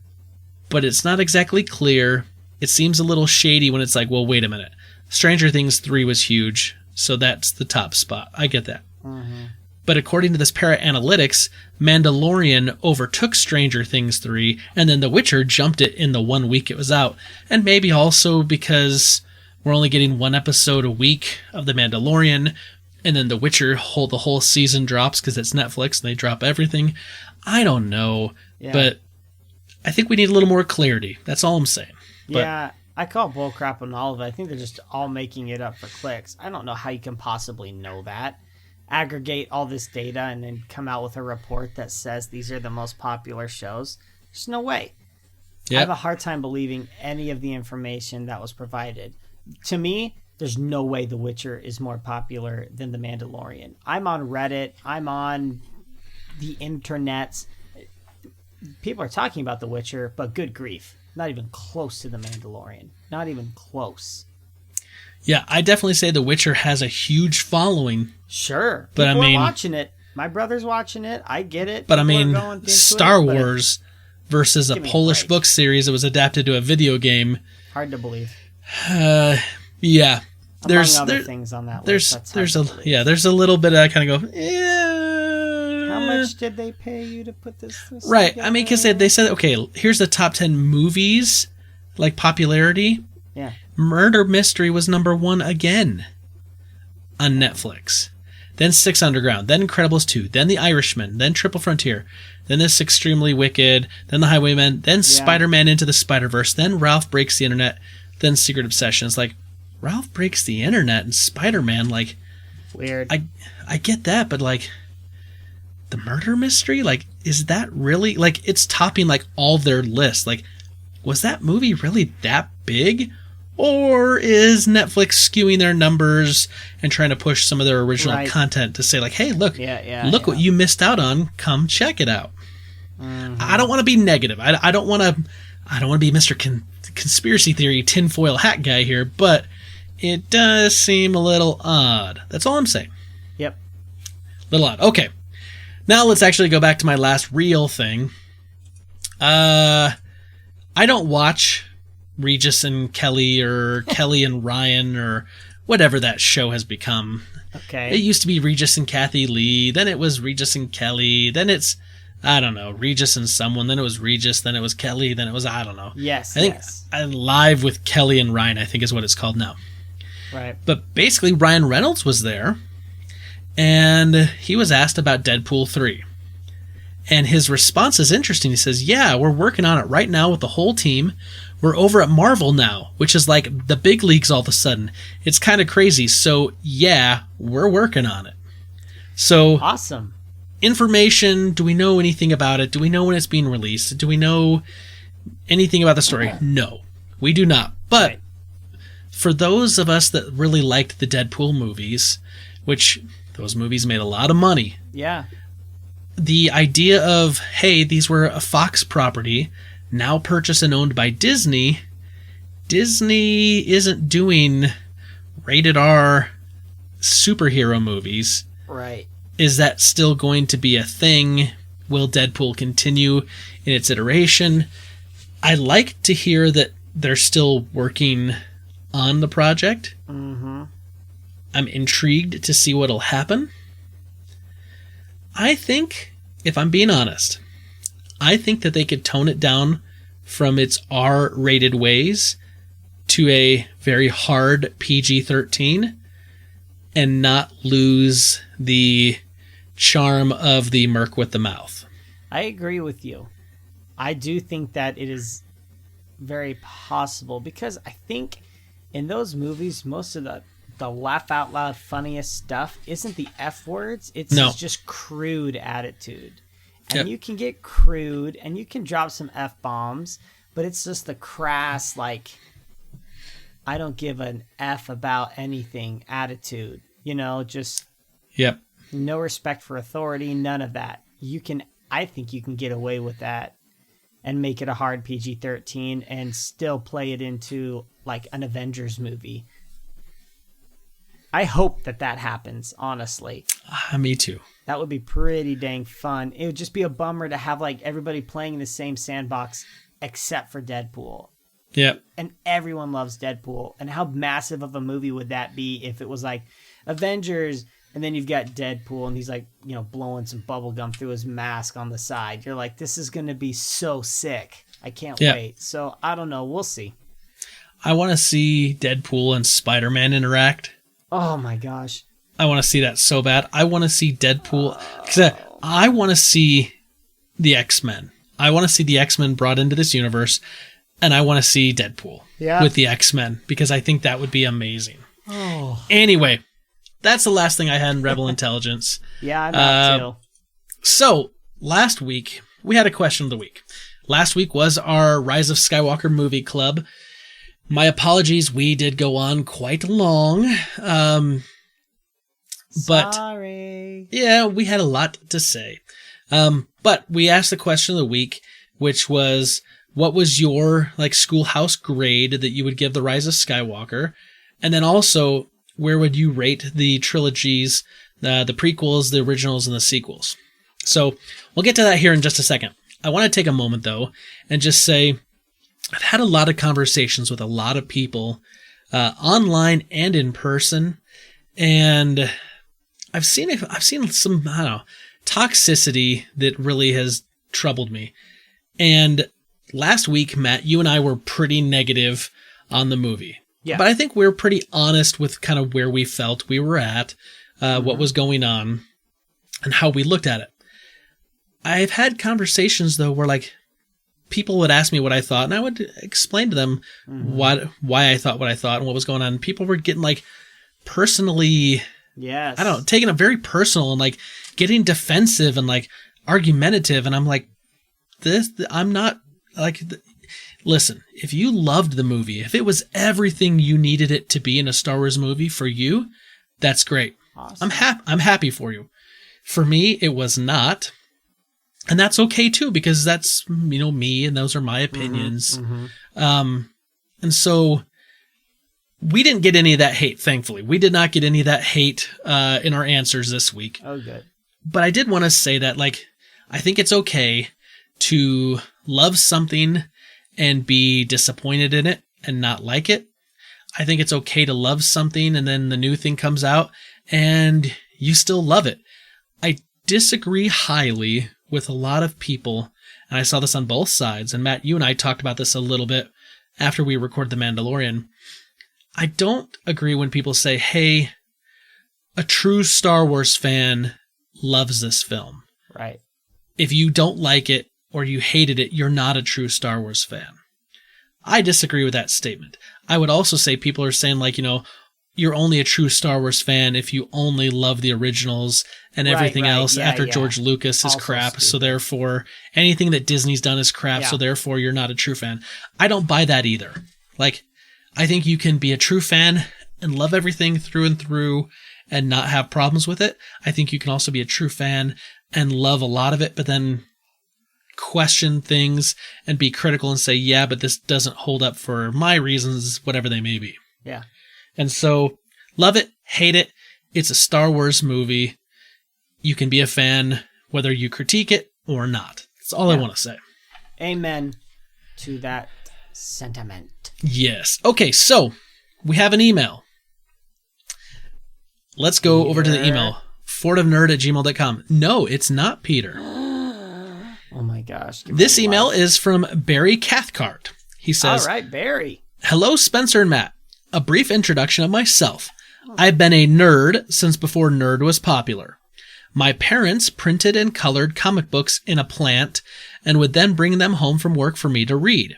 But it's not exactly clear. It seems a little shady when it's like, well, wait a minute. Stranger Things 3 was huge, so that's the top spot. I get that. Mm-hmm. But according to this Para-Analytics, Mandalorian overtook Stranger Things 3, and then The Witcher jumped it in the 1 week it was out. And maybe also because we're only getting 1 episode a week of The Mandalorian, and then The Witcher the whole season drops because it's Netflix and they drop everything. I don't know, but I think we need a little more clarity. That's all I'm saying. Yeah, I call bullcrap on all of it. I think they're just all making it up for clicks. I don't know how you can possibly know that. Aggregate all this data and then come out with a report that says these are the most popular shows. There's no way. Yep. I have a hard time believing any of the information that was provided. To me, there's no way The Witcher is more popular than The Mandalorian. I'm on Reddit. I'm on the internet. People are talking about The Witcher, but good grief. Not even close to The Mandalorian. Not even close. Yeah, I definitely say The Witcher has a huge following. Sure. But People are watching it. My brother's watching it. I get it. But Star Wars versus a Polish book series that was adapted to a video game. Hard to believe. Yeah. There's other things on that list. There's a little bit I kind of go, yeah. How much did they pay you to put this right. together? Because they said, okay, here's the top 10 movies, like popularity. Yeah. Murder Mystery was number 1 again on Netflix. Then Six Underground, then Incredibles 2, then The Irishman, then Triple Frontier, then This Extremely Wicked, then The Highwayman, then Spider-Man Into the Spider-Verse, then Ralph Breaks the Internet, then Secret Obsession. It's like, Ralph Breaks the Internet and Spider-Man, like... Weird. I get that, but, like, the Murder Mystery? Like, is that really... Like, it's topping, like, all their lists. Like, was that movie really that big? Or is Netflix skewing their numbers and trying to push some of their original content to say, like, hey, look, what you missed out on. Come check it out. Mm-hmm. I don't want to be negative. I don't want to be Mr. Conspiracy Theory tinfoil hat guy here, but it does seem a little odd. That's all I'm saying. Yep. Little odd. Okay. Now let's actually go back to my last real thing. I don't watch Regis and Kelly or Kelly and Ryan or whatever that show has become. Okay. It used to be Regis and Kathy Lee, then it was Regis and Kelly, then it's, I don't know, Regis and someone, then it was Regis, then it was Kelly, then it was, I don't know. Yes, I think Live with Kelly and Ryan, I think is what it's called now. Right. But basically, Ryan Reynolds was there, and he was asked about Deadpool 3. And his response is interesting. He says, yeah, we're working on it right now with the whole team. We're over at Marvel now, which is like the big leagues all of a sudden. It's kind of crazy. So, yeah, we're working on it. So, awesome. Information, do we know anything about it? Do we know when it's being released? Do we know anything about the story? No, we do not. But for those of us that really liked the Deadpool movies, which those movies made a lot of money. Yeah. The idea of, hey, these were a Fox property, now purchased and owned by Disney. Disney isn't doing rated R superhero movies. Right. Is that still going to be a thing? Will Deadpool continue in its iteration? I like to hear that they're still working on the project. Mm-hmm. I'm intrigued to see what'll happen. I think, if I'm being honest, I think that they could tone it down from its R-rated ways to a very hard PG-13 and not lose the charm of the Merc with the mouth. I agree with you. I do think that it is very possible because I think in those movies, most of the laugh out loud funniest stuff isn't the F words. It's just crude attitude. And you can get crude and you can drop some F bombs, but it's just the crass, like, I don't give an F about anything attitude, just no respect for authority, none of that. I think you can get away with that and make it a hard PG-13 and still play it into like an Avengers movie. I hope that happens, honestly. Me too. That would be pretty dang fun. It would just be a bummer to have like everybody playing in the same sandbox except for Deadpool. Yep. And everyone loves Deadpool. And how massive of a movie would that be if it was like Avengers and then you've got Deadpool and he's like, blowing some bubble gum through his mask on the side. You're like, this is going to be so sick. I can't wait. So I don't know. We'll see. I want to see Deadpool and Spider-Man interact. Oh my gosh. I want to see that so bad. I want to see Deadpool. Because I want to see the X-Men. I want to see the X-Men brought into this universe. And I want to see Deadpool with the X-Men. Because I think that would be amazing. Oh. Anyway, that's the last thing I had in Rebel Intelligence. Yeah, I'm out too. So, last week, we had a question of the week. Last week was our Rise of Skywalker movie club. My apologies, we did go on quite long. But sorry. Yeah, we had a lot to say. But we asked the question of the week, which was, what was your schoolhouse grade that you would give the Rise of Skywalker? And then also, where would you rate the trilogies, the prequels, the originals, and the sequels? So we'll get to that here in just a second. I want to take a moment, though, and just say I've had a lot of conversations with a lot of people online and in person, and I've seen some, toxicity that really has troubled me. And last week, Matt, you and I were pretty negative on the movie. Yeah. But I think we were pretty honest with kind of where we felt we were at, what was going on, and how we looked at it. I've had conversations, though, where people would ask me what I thought, and I would explain to them why I thought what I thought and what was going on. People were getting personally, taking it very personal and getting defensive and argumentative. And I'm like, I'm not listen, if you loved the movie, if it was everything you needed it to be in a Star Wars movie for you, that's great. Awesome. I'm happy for you. For me, it was not. And that's okay too, because that's, me, and those are my opinions. And so we didn't get any of that hate, thankfully. We did not get any of that hate in our answers this week. Oh, good. But I did want to say that, I think it's okay to love something and be disappointed in it and not like it. I think it's okay to love something and then the new thing comes out and you still love it. I disagree highly with a lot of people, and I saw this on both sides, and Matt, you and I talked about this a little bit after we recorded The Mandalorian. I don't agree when people say, hey, a true Star Wars fan loves this film. Right. If you don't like it or you hated it, you're not a true Star Wars fan. I disagree with that statement. I would also say people are saying, you're only a true Star Wars fan if you only love the originals and everything else after George Lucas is also crap. Stupid. So therefore, anything that Disney's done is crap. So therefore, you're not a true fan. I don't buy that either. I think you can be a true fan and love everything through and through and not have problems with it. I think you can also be a true fan and love a lot of it, but then question things and be critical and say, yeah, but this doesn't hold up for my reasons, whatever they may be. Yeah. And so, love it, hate it, it's a Star Wars movie. You can be a fan whether you critique it or not. That's all I want to say. Amen to that sentiment. Yes. Okay, so, we have an email. Let's go over to the email. fortofnerd@gmail.com. No, it's not Peter. Oh my gosh. This email is from Barry Cathcart. He says, all right, Barry. Hello, Spencer and Matt. A brief introduction of myself. I've been a nerd since before nerd was popular. My parents printed and colored comic books in a plant and would then bring them home from work for me to read.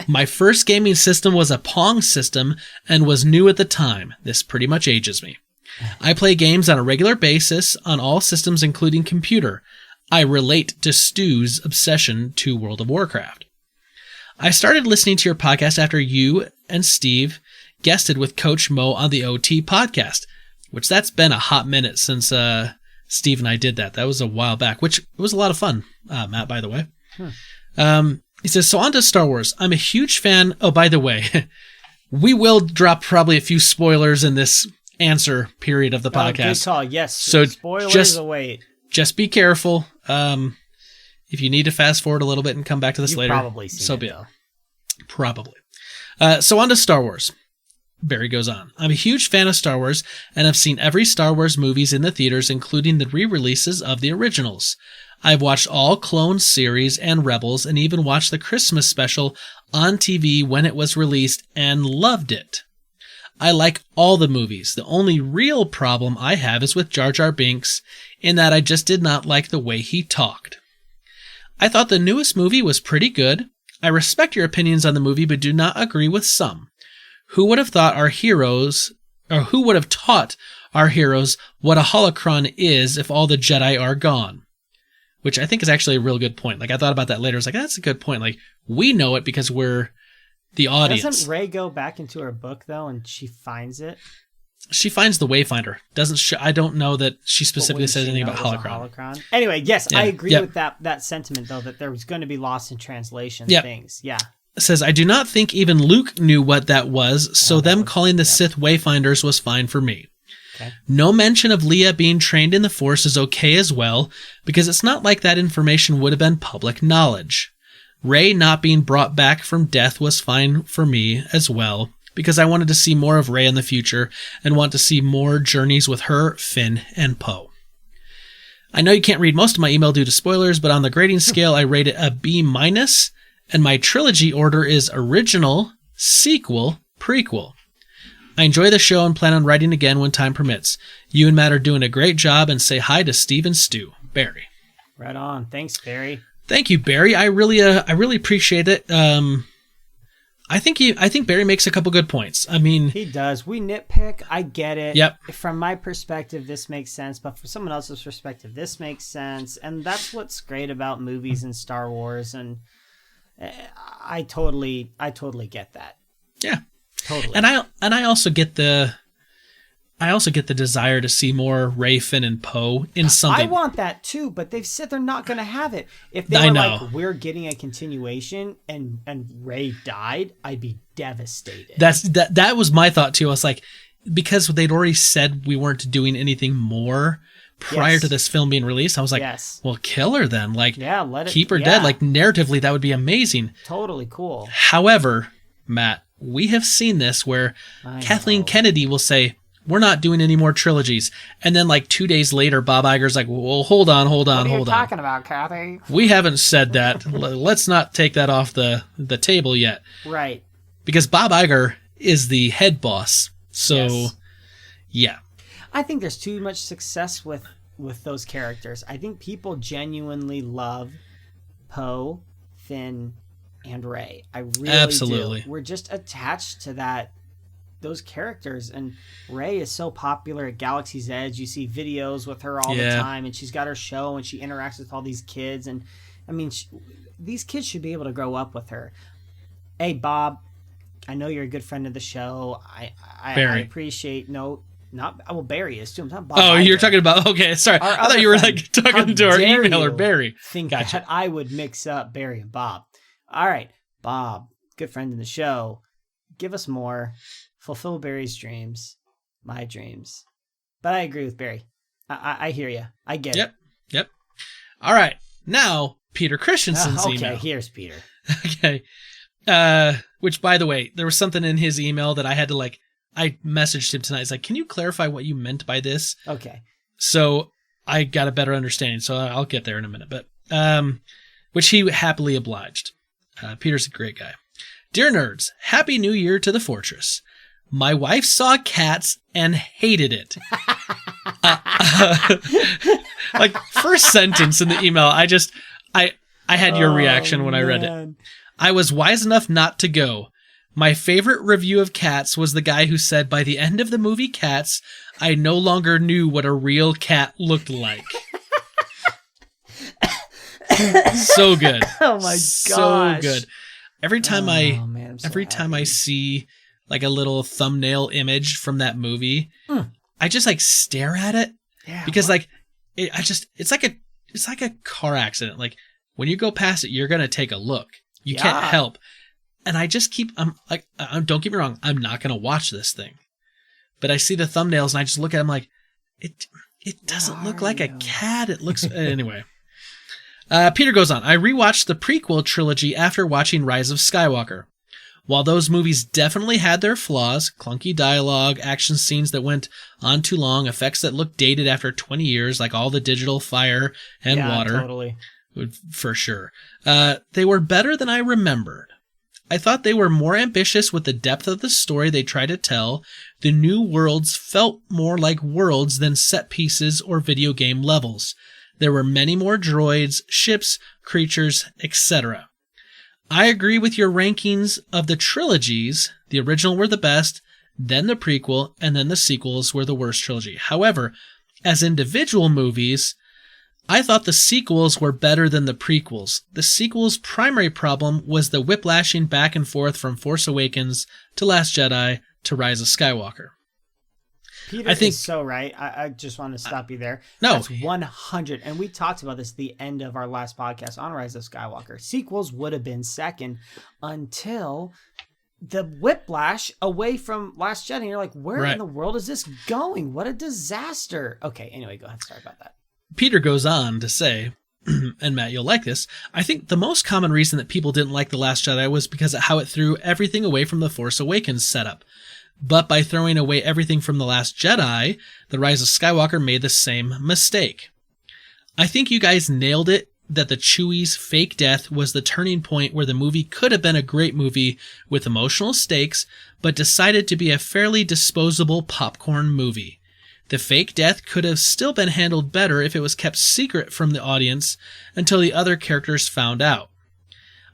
My first gaming system was a Pong system and was new at the time. This pretty much ages me. I play games on a regular basis on all systems, including computer. I relate to Stu's obsession to World of Warcraft. I started listening to your podcast after you and Steve guested with Coach Mo on the OT podcast, which that's been a hot minute since Steve and I did that. That was a while back, which was a lot of fun, Matt, by the way. He says, so on to Star Wars. I'm a huge fan. Oh, by the way, we will drop probably a few spoilers in this answer period of the podcast. Good call. Yes. So spoilers await. Just be careful. If you need to fast forward a little bit and come back to this later, probably seen so it, be it. though. Probably. So on to Star Wars. Barry goes on. I'm a huge fan of Star Wars, and I've seen every Star Wars movies in the theaters, including the re-releases of the originals. I've watched all Clone series and Rebels, and even watched the Christmas special on TV when it was released, and loved it. I like all the movies. The only real problem I have is with Jar Jar Binks, in that I just did not like the way he talked. I thought the newest movie was pretty good. I respect your opinions on the movie, but do not agree with some. Who would have taught our heroes what a holocron is if all the Jedi are gone? Which I think is actually a real good point. Like, I thought about that later. I was like, that's a good point. Like, we know it because we're the audience. Doesn't Rey go back into her book, though, and she finds it? She finds the Wayfinder. I don't know that she specifically says anything about holocron. Anyway, yes, Yeah. I agree Yep. with that sentiment, though, that there was going to be lost in translation Yep. things. Yeah. Says, I do not think even Luke knew what that was, so them calling the Sith Wayfinders was fine for me. Okay. No mention of Leia being trained in the Force is okay as well, because it's not like that information would have been public knowledge. Rey not being brought back from death was fine for me as well, because I wanted to see more of Rey in the future and want to see more journeys with her, Finn, and Poe. I know you can't read most of my email due to spoilers, but on the grading scale, I rate it a B-, and my trilogy order is original, sequel, prequel. I enjoy the show and plan on writing again when time permits. You and Matt are doing a great job, and say hi to Steve and Stu. Barry. Right on. Thanks, Barry. Thank you, Barry. I really appreciate it. I think Barry makes a couple good points. I mean, He does. We nitpick. I get it. Yep. From my perspective, this makes sense, but from someone else's perspective, this makes sense. And that's what's great about movies and Star Wars. And I totally get that. yeah. Totally. And I also get the desire to see more Rey, Finn, and Poe in something. I want that too, but they've said they're not going to have it. If they I were know. like, we're getting a continuation and Rey died, I'd be devastated. That was my thought too. I was like, because they'd already said we weren't doing anything more prior Yes. to this film being released. I was like, Yes. well, kill her then. Like, Yeah, let it keep her yeah. dead. Like, narratively, that would be amazing. Totally cool. However, Matt, we have seen this where I Kathleen know. Kennedy will say, we're not doing any more trilogies. And then like 2 days later, Bob Iger's like, well, hold on. What are you talking about, Kathy? We haven't said that. Let's not take that off the table yet. Right. Because Bob Iger is the head boss. So, Yes. yeah. I think there's too much success with those characters. I think people genuinely love Poe, Finn, and Rey. I really Absolutely. do. We're just attached to those characters, and Rey is so popular at Galaxy's Edge. You see videos with her all the time, and she's got her show, and she interacts with all these kids, and I mean, these kids should be able to grow up with her. Hey, Bob, I know you're a good friend of the show. I Barry. appreciate Barry is too. I'm talking Bob. Oh, you're Iger. talking about, okay, sorry. Our I thought other you were friend. like talking How to our dare emailer, you Barry. Think Gotcha. that I would mix up Barry and Bob. All right, Bob, good friend in the show. Give us more. Fulfill Barry's dreams, my dreams. But I agree with Barry. I hear you. I get it. Yep. All right. Now, Peter Christensen's Okay, email. here's Peter. Okay. Which, by the way, there was something in his email that I had to I messaged him tonight. It's like, can you clarify what you meant by this? Okay. So I got a better understanding. So I'll get there in a minute. But, which he happily obliged. Peter's a great guy. Dear nerds, Happy New Year to the Fortress. My wife saw Cats and hated it. First sentence in the email, I had your reaction when I read it. I was wise enough not to go. My favorite review of Cats was the guy who said, by the end of the movie Cats, I no longer knew what a real cat looked like. So good. Oh my gosh. So good. Every time I'm so I happy. see like a little thumbnail image from that movie, I just like stare at it. Yeah, Because like it's like a car accident. Like when you go past it, you're going to take a look. You can't help. And I just keep, don't get me wrong, I'm not going to watch this thing. But I see the thumbnails and I just look at them like, it doesn't look like a cat. It looks, anyway. Peter goes on, I rewatched the prequel trilogy after watching Rise of Skywalker. While those movies definitely had their flaws, clunky dialogue, action scenes that went on too long, effects that looked dated after 20 years, like all the digital fire and water. Totally. For sure. They were better than I remembered. I thought they were more ambitious with the depth of the story they tried to tell. The new worlds felt more like worlds than set pieces or video game levels. There were many more droids, ships, creatures, etc. I agree with your rankings of the trilogies. The original were the best, then the prequel, and then the sequels were the worst trilogy. However, as individual movies, I thought the sequels were better than the prequels. The sequels' primary problem was the whiplashing back and forth from Force Awakens to Last Jedi to Rise of Skywalker. Peter I think, is so right. I just want to stop you there. No. That's 100. And we talked about this at the end of our last podcast on Rise of Skywalker. Sequels would have been second until the whiplash away from Last Jedi. And you're like, where in the world is this going? What a disaster. Okay, anyway, go ahead. Sorry about that. Peter goes on to say, and Matt, you'll like this, I think the most common reason that people didn't like The Last Jedi was because of how it threw everything away from the Force Awakens setup. But by throwing away everything from The Last Jedi, The Rise of Skywalker made the same mistake. I think you guys nailed it that the Chewie's fake death was the turning point where the movie could have been a great movie with emotional stakes, but decided to be a fairly disposable popcorn movie. The fake death could have still been handled better if it was kept secret from the audience until the other characters found out.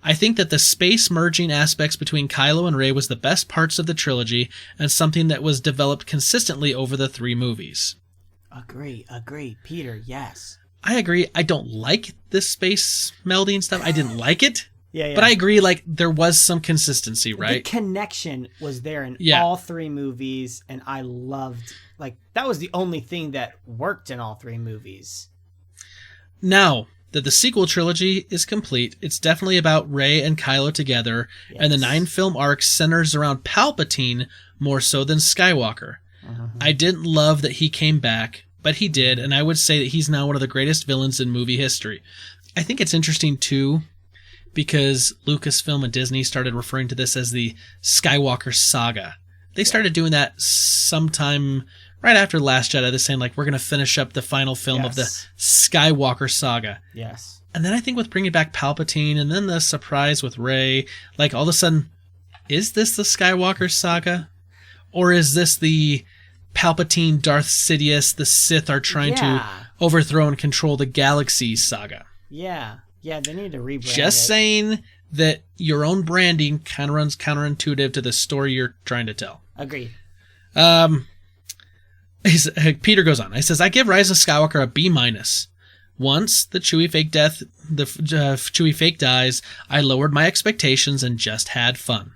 I think that the space merging aspects between Kylo and Rey was the best parts of the trilogy and something that was developed consistently over the 3 movies. Agree. Peter, yes. I agree. I don't like the space melding stuff. I didn't like it. Yeah. But I agree, like, there was some consistency, right? The connection was there in all 3 movies, and I loved, like, that was the only thing that worked in all 3 movies. Now that the sequel trilogy is complete, it's definitely about Rey and Kylo together, and the 9-film arc centers around Palpatine more so than Skywalker. I didn't love that he came back, but he did, and I would say that he's now one of the greatest villains in movie history. I think it's interesting, too, because Lucasfilm and Disney started referring to this as the Skywalker Saga. They started doing that sometime right after Last Jedi. They're saying, like, we're going to finish up the final film of the Skywalker Saga. Yes. And then I think with bringing back Palpatine and then the surprise with Rey, like, all of a sudden, is this the Skywalker Saga? Or is this the Palpatine, Darth Sidious, the Sith are trying to overthrow and control the galaxy saga? Yeah, they need to rebrand Just saying that your own branding kind of runs counterintuitive to the story you're trying to tell. Agree. Peter goes on. He says, I give Rise of Skywalker a B-. Once the Chewie fake dies, I lowered my expectations and just had fun.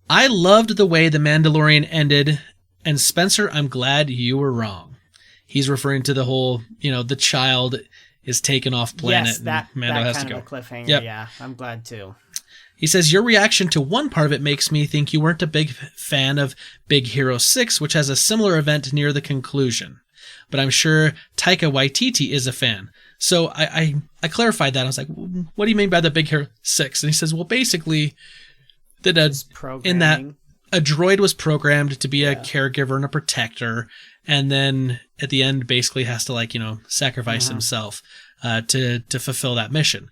I loved the way The Mandalorian ended, and Spencer, I'm glad you were wrong. He's referring to the whole, the child is taken off planet. Yes, that Mando has kind to go. of a cliffhanger. Yep. Yeah, I'm glad too. He says, your reaction to one part of it makes me think you weren't a big fan of Big Hero 6, which has a similar event near the conclusion. But I'm sure Taika Waititi is a fan. So I clarified that. I was like, what do you mean by the Big Hero 6? And he says, well, basically, that in that a droid was programmed to be a caregiver and a protector, and then at the end basically has to sacrifice himself to fulfill that mission.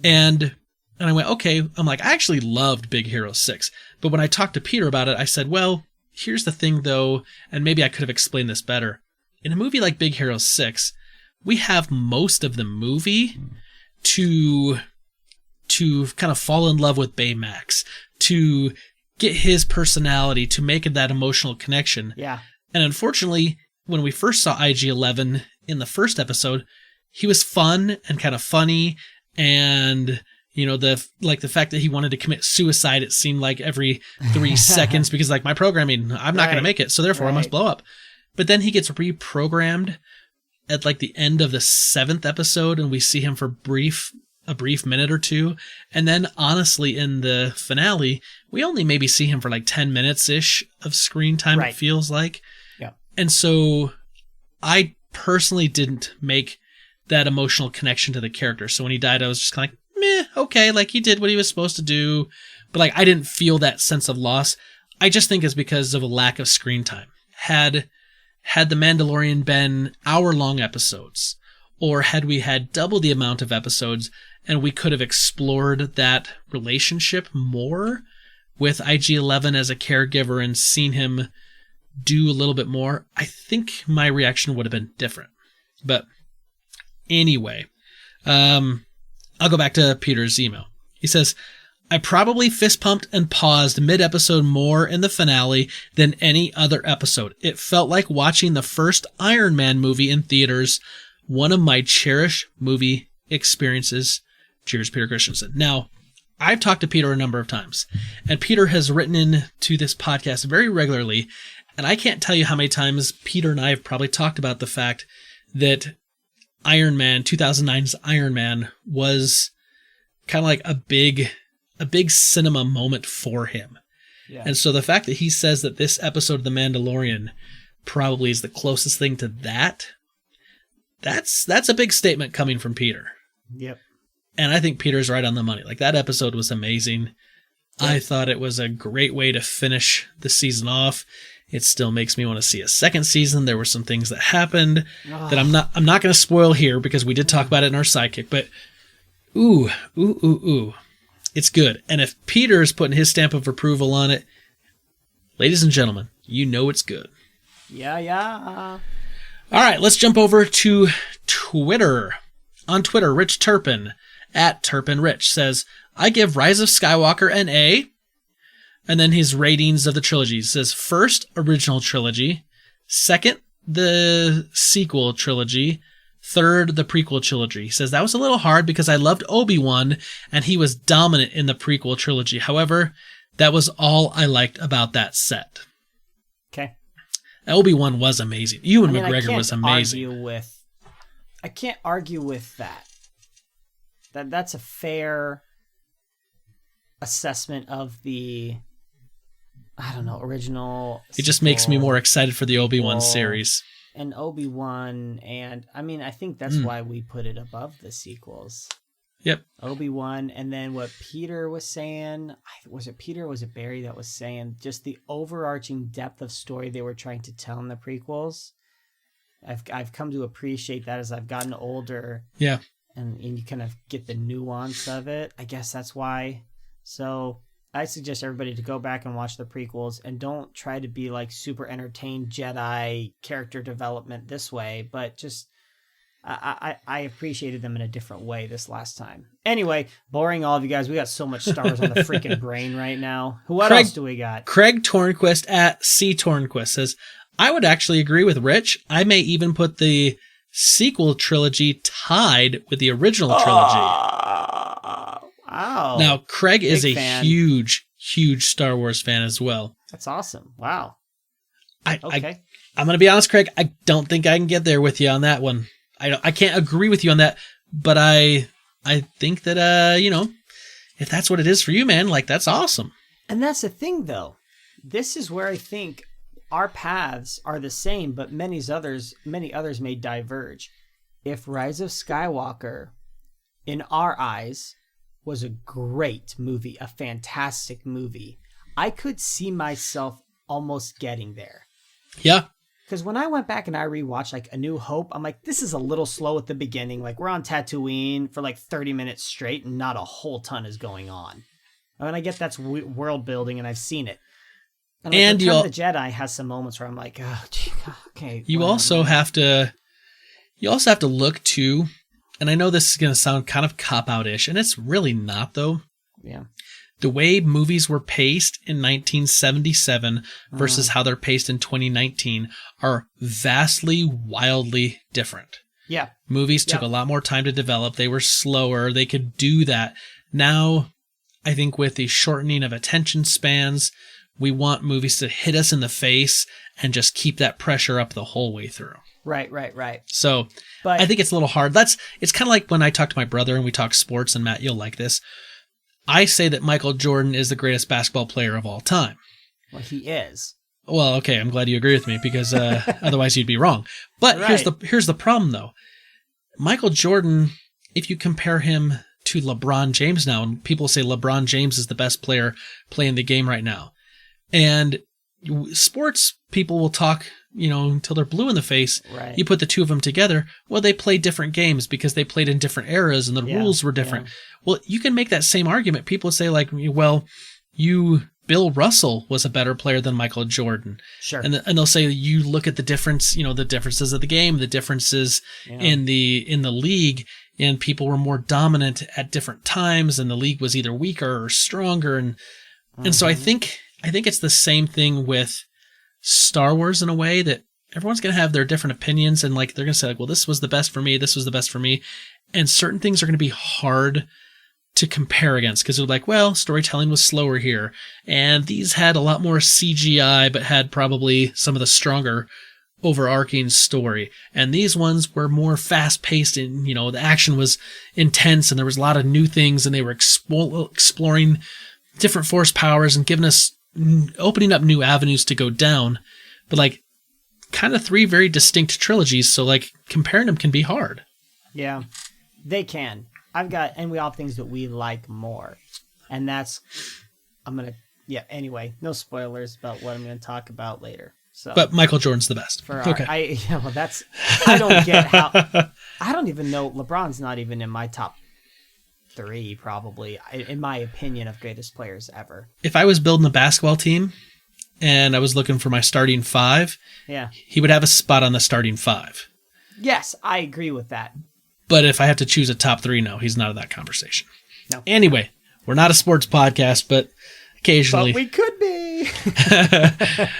And I went, okay. I'm like, I actually loved Big Hero 6. But when I talked to Peter about it, I said, well, here's the thing though, and maybe I could have explained this better. In a movie like Big Hero 6, we have most of the movie to to kind of fall in love with Baymax, to get his personality, to make that emotional connection. Yeah. And unfortunately, when we first saw IG-11 in the first episode, he was fun and kind of funny, and the fact that he wanted to commit suicide, it seemed like every 3 seconds, because like, my programming, I'm not going to make it, so therefore I must blow up. But then he gets reprogrammed at like the end of the 7th episode, and we see him for a brief minute or two. And then honestly, in the finale, we only maybe see him for like 10 minutes ish of screen time. It feels like. Yeah. And so I personally didn't make that emotional connection to the character. So when he died, I was just kind of like, meh, okay. Like, he did what he was supposed to do, but like, I didn't feel that sense of loss. I just think it's because of a lack of screen time. Had The Mandalorian been hour-long episodes, or had we had double the amount of episodes, and we could have explored that relationship more with IG-11 as a caregiver and seen him do a little bit more, I think my reaction would have been different. But anyway, I'll go back to Peter's email. He says, I probably fist pumped and paused mid-episode more in the finale than any other episode. It felt like watching the first Iron Man movie in theaters, one of my cherished movie experiences. Cheers, Peter Christensen. Now, I've talked to Peter a number of times, and Peter has written in to this podcast very regularly, and I can't tell you how many times Peter and I have probably talked about the fact that Iron Man, 2009's Iron Man, was kind of like a big cinema moment for him. Yeah. And so the fact that he says that this episode of The Mandalorian probably is the closest thing to that's a big statement coming from Peter. Yep. And I think Peter's right on the money. Like, that episode was amazing. Yep. I thought it was a great way to finish the season off. It still makes me want to see a second season. There were some things that happened that I'm not going to spoil here, because we did talk about it in our sidekick, but ooh. It's good. And if Peter's putting his stamp of approval on it, ladies and gentlemen, you know it's good. Yeah. All right, let's jump over to Twitter. On Twitter, Rich Turpin, @TurpinRich, says, I give Rise of Skywalker an A. And then his ratings of the trilogy says, first, original trilogy. Second, the sequel trilogy. Third, the prequel trilogy. He says, that was a little hard because I loved Obi-Wan and he was dominant in the prequel trilogy. However, that was all I liked about that set. Okay. Obi-Wan was amazing. Ewan McGregor was amazing. I can't argue with that. That's a fair assessment of the, original. It just makes me more excited for the Obi-Wan series. And Obi-Wan, and I think that's why we put it above the sequels. Yep. Obi-Wan, and then what Peter was saying, was it Peter or was it Barry that was saying, just the overarching depth of story they were trying to tell in the prequels. I've come to appreciate that as I've gotten older. Yeah. And you kind of get the nuance of it. I guess that's why. So I suggest everybody to go back and watch the prequels and don't try to be like super entertained Jedi character development this way, but just I appreciated them in a different way this last time. Anyway, boring all of you guys. We got so much Star Wars on the freaking brain right now. What else do we got? Craig Tornquist @CTornquist says, I would actually agree with Rich. I may even put the sequel trilogy tied with the original trilogy. Wow. Now, Craig is a fan. huge Star Wars fan as well. That's awesome. Wow. I'm going to be honest, Craig. I don't think I can get there with you on that one. I can't agree with you on that, but I think that, if that's what it is for you, man, like, that's awesome. And that's the thing, though. This is where I think our paths are the same, but many others may diverge. If Rise of Skywalker, in our eyes, was a great movie, a fantastic movie, I could see myself almost getting there. Yeah. Because when I went back and I rewatched like A New Hope, I'm like, this is a little slow at the beginning. Like, we're on Tatooine for like 30 minutes straight and not a whole ton is going on. I mean, I get that's world building and I've seen it. And Return of the Jedi has some moments where I'm like, oh, gee, okay. You also have to look too and I know this is going to sound kind of cop-out-ish, and it's really not, though. Yeah. The way movies were paced in 1977 versus how they're paced in 2019 are vastly, wildly different. Yeah. Movies took a lot more time to develop. They were slower. They could do that. Now, I think with the shortening of attention spans, we want movies to hit us in the face and just keep that pressure up the whole way through. Right. So But I think it's a little hard. It's kind of like when I talk to my brother and we talk sports, and Matt, you'll like this. I say that Michael Jordan is the greatest basketball player of all time. Well, he is. Well, okay, I'm glad you agree with me because otherwise you'd be wrong. But here's the problem, though. Michael Jordan, if you compare him to LeBron James now, and people say LeBron James is the best player playing the game right now, and sports people will talk, until they're blue in the face. Right. You put the two of them together. Well, they played different games because they played in different eras and the rules were different. Yeah. Well, you can make that same argument. People would say like, well, Bill Russell was a better player than Michael Jordan. Sure. And they'll say you look at the difference, the differences of the game, the differences in the league, and people were more dominant at different times, and the league was either weaker or stronger. And so I think it's the same thing with Star Wars in a way that everyone's going to have their different opinions, and like they're going to say like, well, this was the best for me, this was the best for me, and certain things are going to be hard to compare against because they're like, well, storytelling was slower here, and these had a lot more CGI but had probably some of the stronger overarching story, and these ones were more fast-paced and the action was intense and there was a lot of new things, and they were exploring different force powers and opening up new avenues to go down, but like kind of three very distinct trilogies, so like comparing them can be hard. Yeah, they can. And we all have things that we like more, and that's anyway, no spoilers about what I'm going to talk about later. So, but Michael Jordan's the best. Okay. I don't get how, I don't even know, LeBron's not even in my top 3 probably, in my opinion, of greatest players ever. If I was building a basketball team and I was looking for my starting 5, he would have a spot on the starting 5. Yes, I agree with that. But if I have to choose a top 3, no, he's not in that conversation. No. Anyway, we're not a sports podcast, but occasionally. But we could be.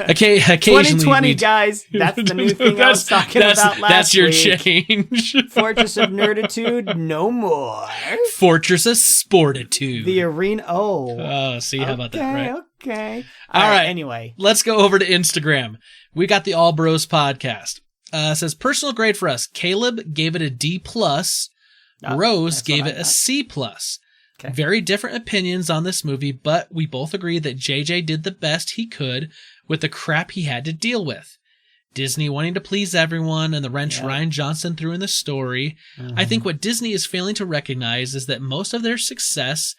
Occasionally. 2020, guys. That's the new thing I was talking about last week. That's your change. Fortress of Nerditude, no more. Fortress of Sportitude. The arena. Oh, see, how about that, right? Okay. All right. Anyway. Let's go over to Instagram. We got the All Bros podcast. Says, personal grade for us. Caleb gave it a D+. Rose gave it a C+. Okay. Very different opinions on this movie, but we both agree that JJ did the best he could with the crap he had to deal with. Disney wanting to please everyone and the wrench Rian Johnson threw in the story. I think what Disney is failing to recognize is that most of their success,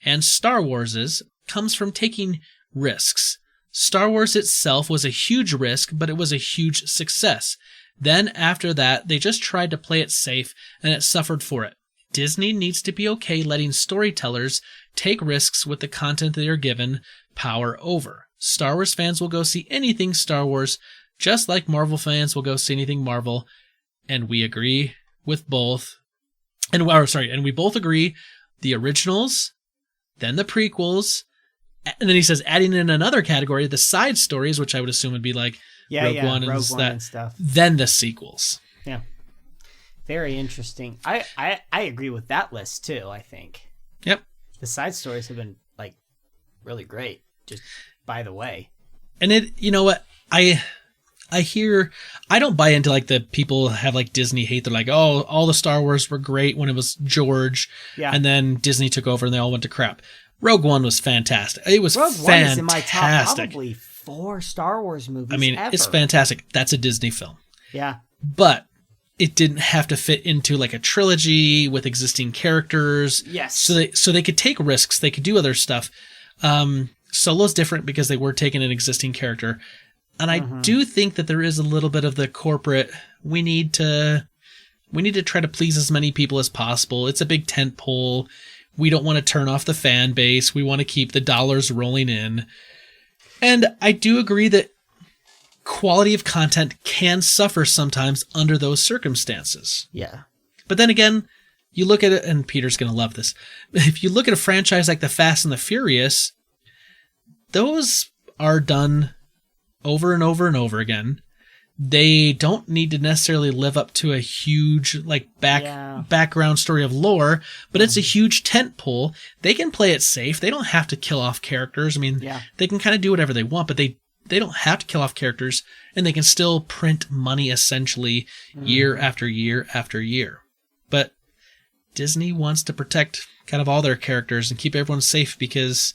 and Star Wars's, comes from taking risks. Star Wars itself was a huge risk, but it was a huge success. Then after that, they just tried to play it safe, and it suffered for it. Disney needs to be okay letting storytellers take risks with the content they are given power over. Star Wars fans will go see anything Star Wars, just like Marvel fans will go see anything Marvel, and we agree with both. And we both agree the originals, then the prequels, and then he says adding in another category, the side stories, which I would assume would be like Rogue One and stuff. Then the sequels. Yeah. Very interesting. I agree with that list too, I think. Yep. The side stories have been like really great, just by the way. And you know what? I don't buy into like the people have like Disney hate. They're like, oh, all the Star Wars were great when it was George. Yeah. And then Disney took over and they all went to crap. Rogue One was fantastic. It was Rogue fantastic. One is in my top probably 4 Star Wars movies ever. It's fantastic. That's a Disney film. Yeah. But it didn't have to fit into like a trilogy with existing characters. Yes. So they could take risks. They could do other stuff. Solo's different because they were taking an existing character. And I do think that there is a little bit of the corporate, we need to try to please as many people as possible. It's a big tent pole. We don't want to turn off the fan base. We want to keep the dollars rolling in. And I do agree that quality of content can suffer sometimes under those circumstances. Yeah. But then again, you look at it, and Peter's going to love this. If you look at a franchise like the Fast and the Furious, those are done over and over and over again. They don't need to necessarily live up to a huge background story of lore, but it's a huge tent pole. They can play it safe. They don't have to kill off characters. I mean, they can kind of do whatever they want, but they don't have to kill off characters, and they can still print money essentially year after year after year. But Disney wants to protect kind of all their characters and keep everyone safe because,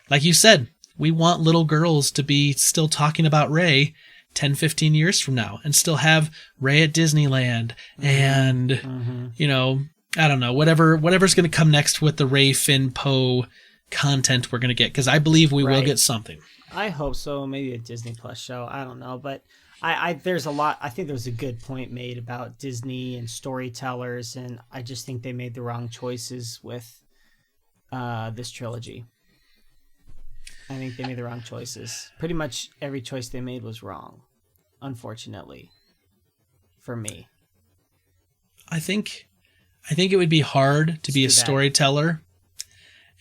like you said, we want little girls to be still talking about Rey 10, 15 years from now and still have Rey at Disneyland and, you know, I don't know, whatever's going to come next with the Rey, Finn, Poe content we're going to get, because I believe we will get something. I hope so. Maybe a Disney Plus show. I don't know. But there's a lot. I think there was a good point made about Disney and storytellers, and I just think they made the wrong choices with this trilogy. I think they made the wrong choices. Pretty much every choice they made was wrong, unfortunately, for me. I think it would be hard to be a storyteller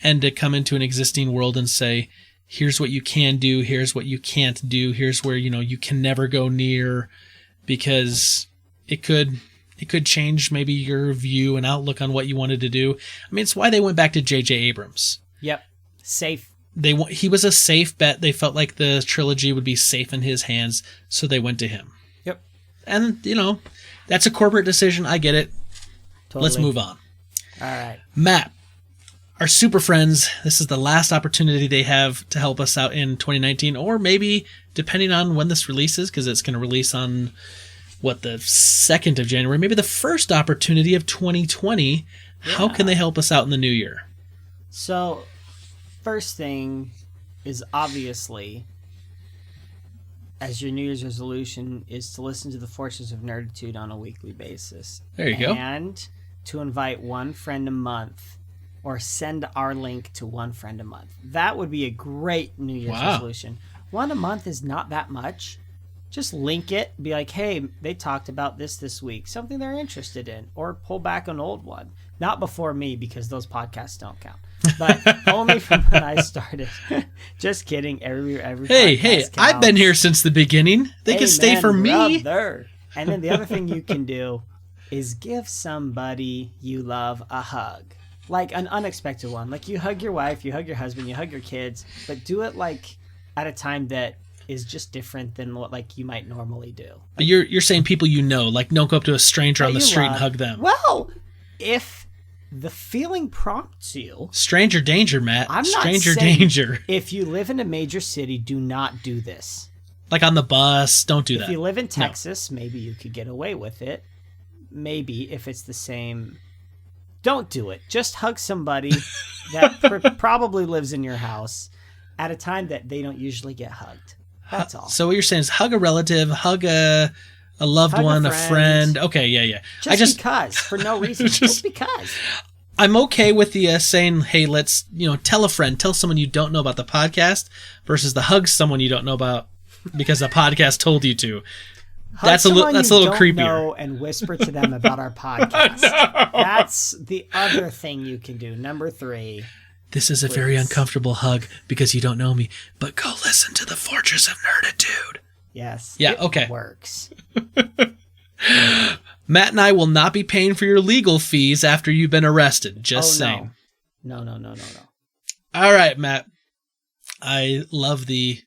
and to come into an existing world and say, here's what you can do, here's what you can't do, here's where, you know, you can never go near, because it could change maybe your view and outlook on what you wanted to do. I mean, it's why they went back to J.J. Abrams. Yep. Safe. He was a safe bet. They felt like the trilogy would be safe in his hands, so they went to him. Yep. And, you know, that's a corporate decision. I get it. Totally. Let's move on. All right. Matt, our super friends, this is the last opportunity they have to help us out in 2019, or maybe depending on when this releases, because it's going to release on, the 2nd of January, maybe the first opportunity of 2020. Yeah. How can they help us out in the new year? So, first thing is obviously, as your New Year's resolution, is to listen to the Forces of Nerditude on a weekly basis. There you go. And to invite one friend a month, or send our link to one friend a month. That would be a great New Year's resolution. One a month is not that much. Just link it, be like, hey, they talked about this week, something they're interested in, or pull back an old one. Not before me, because those podcasts don't count. But only from when I started. Just kidding. Every Hey, counts. I've been here since the beginning. They can stay for me. Brother. And then the other thing you can do is give somebody you love a hug. Like an unexpected one. Like you hug your wife, you hug your husband, you hug your kids, but do it like at a time that is just different than what like you might normally do. But you're saying people you know, like don't go up to a stranger on the street and hug them. Well, if the feeling prompts you. Stranger danger, Matt. I'm not Stranger saying danger. If you live in a major city, do not do this. Like on the bus, don't do that. If you live in Texas, maybe you could get away with it. Maybe if it's the same. Don't do it. Just hug somebody that probably lives in your house at a time that they don't usually get hugged. That's all. So what you're saying is hug a relative, hug a loved one, a friend. Okay, yeah. Just because, for no reason. just because. I'm okay with the saying, hey, let's, tell a friend, tell someone you don't know about the podcast versus the hug someone you don't know about because the podcast told you to. That's a little creepier. Know and whisper to them about our podcast. No. That's the other thing you can do. Number 3. This is a very uncomfortable hug because you don't know me, but go listen to the Fortress of Nerditude. Yes. Yeah, okay. Works. Matt and I will not be paying for your legal fees after you've been arrested. Just saying. No. All right, Matt. I love the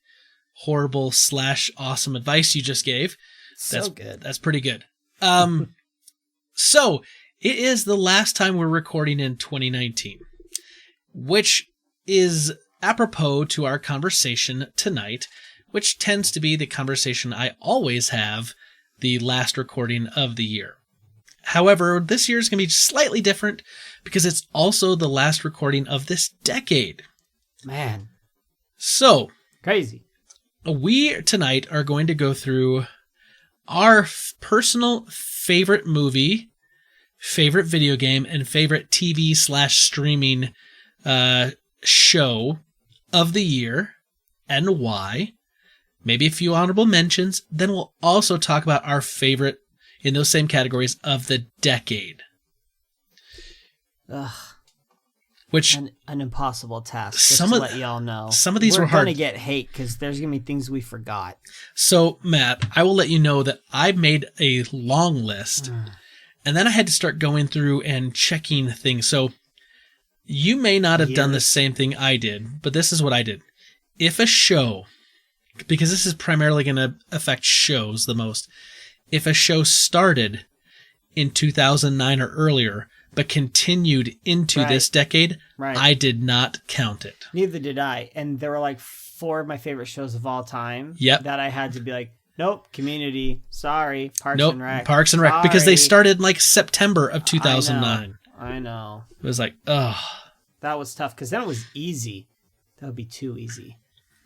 horrible / awesome advice you just gave. That's good. That's pretty good. So it is the last time we're recording in 2019, which is apropos to our conversation tonight, which tends to be the conversation I always have the last recording of the year. However, this year is going to be slightly different because it's also the last recording of this decade. Man. So. Crazy. We tonight are going to go through our personal favorite movie, favorite video game, and favorite TV / streaming show of the year and why. Maybe a few honorable mentions. Then we'll also talk about our favorite in those same categories of the decade. Ugh. Which An impossible task. Just some to of let y'all know. some of these were We're hard. gonna get hate because there's gonna be things we forgot. So, Matt, I will let you know that I made a long list, and then I had to start going through and checking things. So, you may not have done the Years. same thing I did, but this is what I did. If a show, because this is primarily going to affect shows the most, if a show started in 2009 or earlier, but continued into Right. this decade, Right. I did not count it. Neither did I. And there were like 4 of my favorite shows of all time. Yep. That I had to be like, nope, Community, sorry, Parks Nope, and Rec. Parks and Rec, because they sorry. started in like September of 2009. I know. It was like, ugh. That was tough because then it was easy. That would be too easy.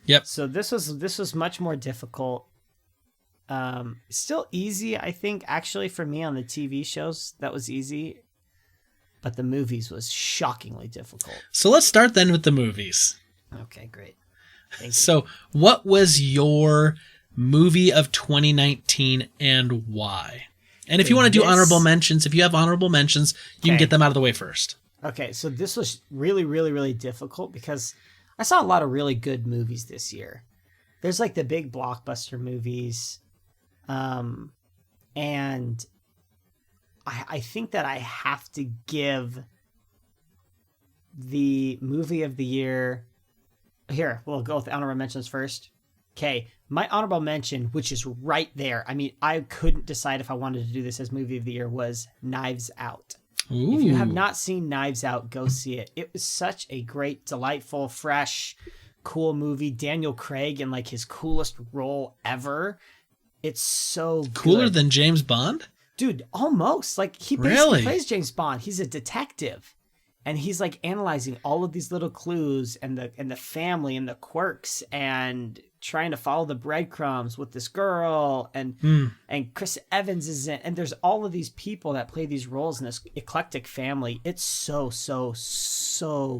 Yep. So this was much more difficult. Still easy, I think, actually, for me on the TV shows. That was easy. But the movies was shockingly difficult. So let's start then with the movies. Okay, great. Thank you. So, what was your movie of 2019 and why? And if you want to do This- honorable mentions, if you have honorable mentions, you can Okay. get them out of the way first. Okay, so this was really, really, really difficult because I saw a lot of really good movies this year. There's like the big blockbuster movies, and I think that I have to give the movie of the year. Here, we'll go with honorable mentions first. Okay, my honorable mention, which is right there. I mean, I couldn't decide if I wanted to do this as movie of the year, was Knives Out. Ooh. If you have not seen Knives Out, go see it. It was such a great, delightful, fresh, cool movie. Daniel Craig in like his coolest role ever. It's so Cooler good. than James Bond? Dude, almost. Like he basically Really? plays James Bond. He's a detective. And he's like analyzing all of these little clues and the family and the quirks and trying to follow the breadcrumbs with this girl and Chris Evans is in, and there's all of these people that play these roles in this eclectic family. It's so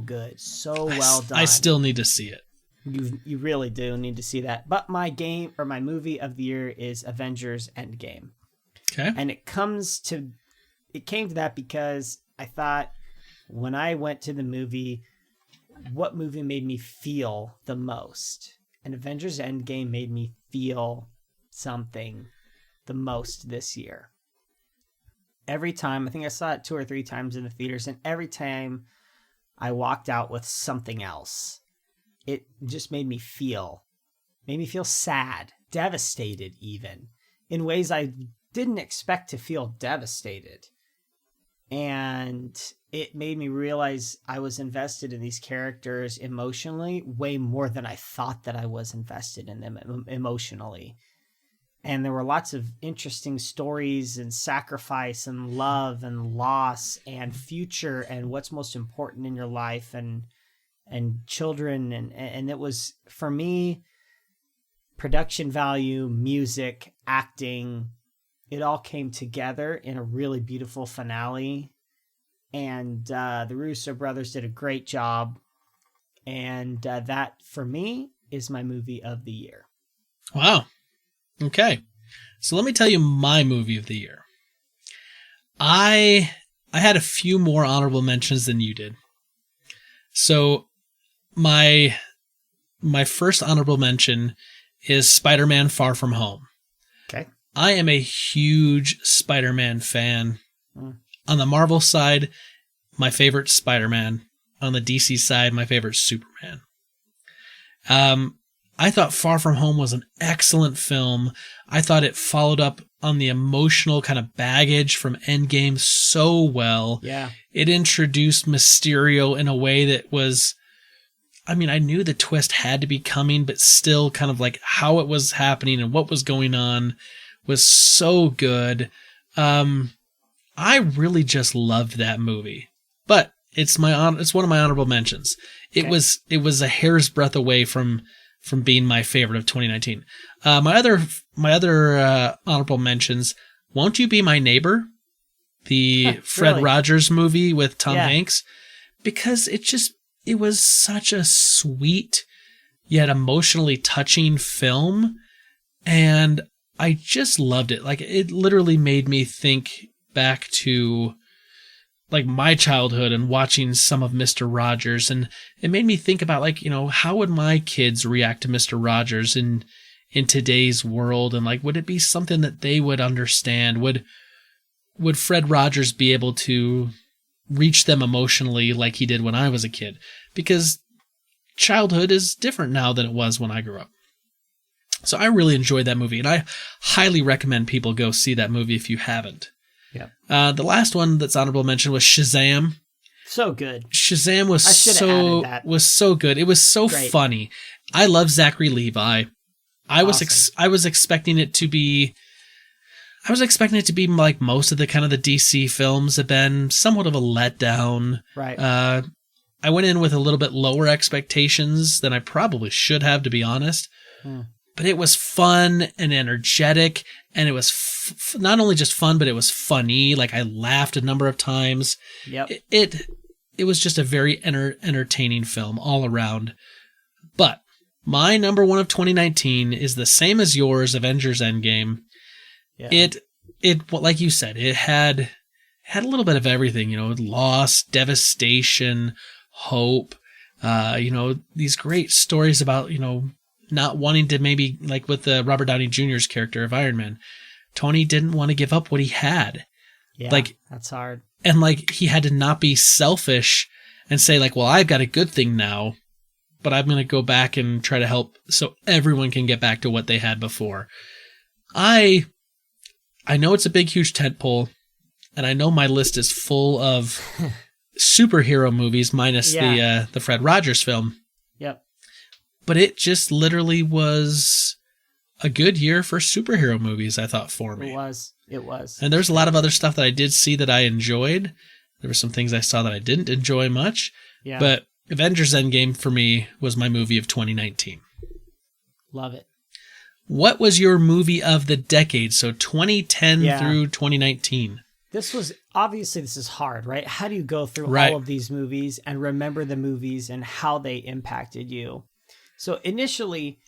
good. So well done. I still need to see it. You really do need to see that. But my movie of the year is Avengers Endgame. Okay. And it came to that because I thought when I went to the movie, what movie made me feel the most? And Avengers Endgame made me feel something the most this year. Every time, I think I saw it 2 or 3 times in the theaters, and every time I walked out with something else. It just made me feel sad, devastated even, in ways I didn't expect to feel devastated. And it made me realize I was invested in these characters emotionally way more than I thought that I was invested in them emotionally. And there were lots of interesting stories and sacrifice and love and loss and future and what's most important in your life and children. And it was, for me, production value, music, acting, it all came together in a really beautiful finale. And the Russo brothers did a great job. And that, for me, is my movie of the year. Wow. Okay. So let me tell you my movie of the year. I had a few more honorable mentions than you did. So my first honorable mention is Spider-Man Far From Home. Okay. I am a huge Spider-Man fan. On the Marvel side, my favorite Spider-Man. On the DC side, my favorite Superman. I thought Far From Home was an excellent film. I thought it followed up on the emotional kind of baggage from Endgame so well. Yeah. It introduced Mysterio in a way that was, I mean, I knew the twist had to be coming, but still kind of like how it was happening and what was going on was so good. I really just loved that movie, but it's one of my honorable mentions. It was a hair's breadth away from being my favorite of 2019. My other honorable mentions, Won't You Be My Neighbor? The Fred Really? Rogers movie with Tom Yeah. Hanks, because it was such a sweet yet emotionally touching film, and I just loved it. Like, it literally made me think back to like my childhood and watching some of Mr. Rogers, and it made me think about like, how would my kids react to Mr. Rogers in today's world, and like would it be something that they would understand? Would Fred Rogers be able to reach them emotionally like he did when I was a kid? Because childhood is different now than it was when I grew up. So I really enjoyed that movie, and I highly recommend people go see that movie if you haven't. Yeah. The last one that's honorable mention was Shazam. So good. Shazam was added that. so good. It was so Great. funny. I love Zachary Levi. I was expecting it to be like most of the kind of the DC films have been, somewhat of a letdown. Right. I went in with a little bit lower expectations than I probably should have, to be honest. But it was fun and energetic, and it was not only just fun, but it was funny. Like, I laughed a number of times. Yep. It was just a very entertaining film all around. But my number one of 2019 is the same as yours, Avengers Endgame. Yeah. It like you said, it had a little bit of everything, loss, devastation, hope, these great stories about, not wanting to, maybe like with the Robert Downey Jr.'s character of Iron Man, Tony didn't want to give up what he had. Yeah, like, that's hard. And like, he had to not be selfish and say like, well, I've got a good thing now, but I'm going to go back and try to help so everyone can get back to what they had before. I know it's a big, huge tentpole, and I know my list is full of superhero movies minus the Fred Rogers film. Yep. But it just literally was a good year for superhero movies, I thought, for me. It was. And there's a lot of other stuff that I did see that I enjoyed. There were some things I saw that I didn't enjoy much. Yeah. But Avengers Endgame, for me, was my movie of 2019. Love it. What was your movie of the decade? So 2010 through 2019. This is hard, right? How do you go through all of these movies and remember the movies and how they impacted you? So initially,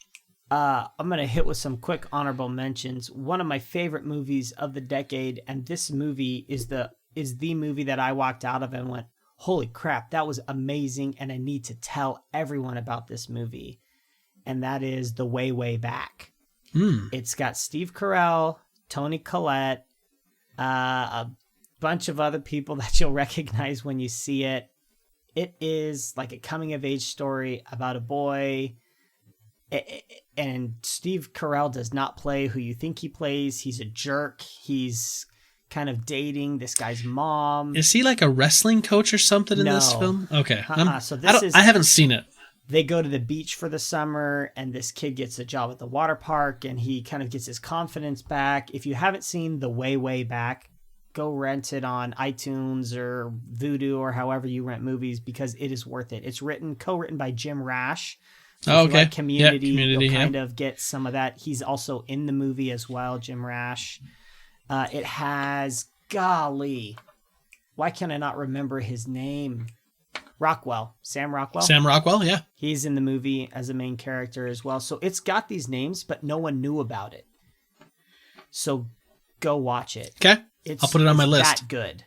I'm going to hit with some quick honorable mentions. One of my favorite movies of the decade, and this movie is the movie that I walked out of and went, holy crap, that was amazing, and I need to tell everyone about this movie. And that is The Way, Way Back. It's got Steve Carell, Toni Collette, a bunch of other people that you'll recognize when you see it. It is like a coming-of-age story about a boy, and Steve Carell does not play who you think he plays. He's a jerk. He's kind of dating this guy's mom. Is he like a wrestling coach or something in this film? Okay. So I haven't seen it. They go to the beach for the summer, and this kid gets a job at the water park, and he kind of gets his confidence back. If you haven't seen The Way, Way Back, go rent it on iTunes or Vudu or however you rent movies, because it is worth it. It's co-written by Jim Rash. So if you like Community, you'll kind of get some of that. He's also in the movie as well, Jim Rash. It has, golly, why can I not remember his name? Sam Rockwell. Yeah. He's in the movie as a main character as well. So it's got these names, but no one knew about it. So go watch it. Okay. I'll put it on my list. That good.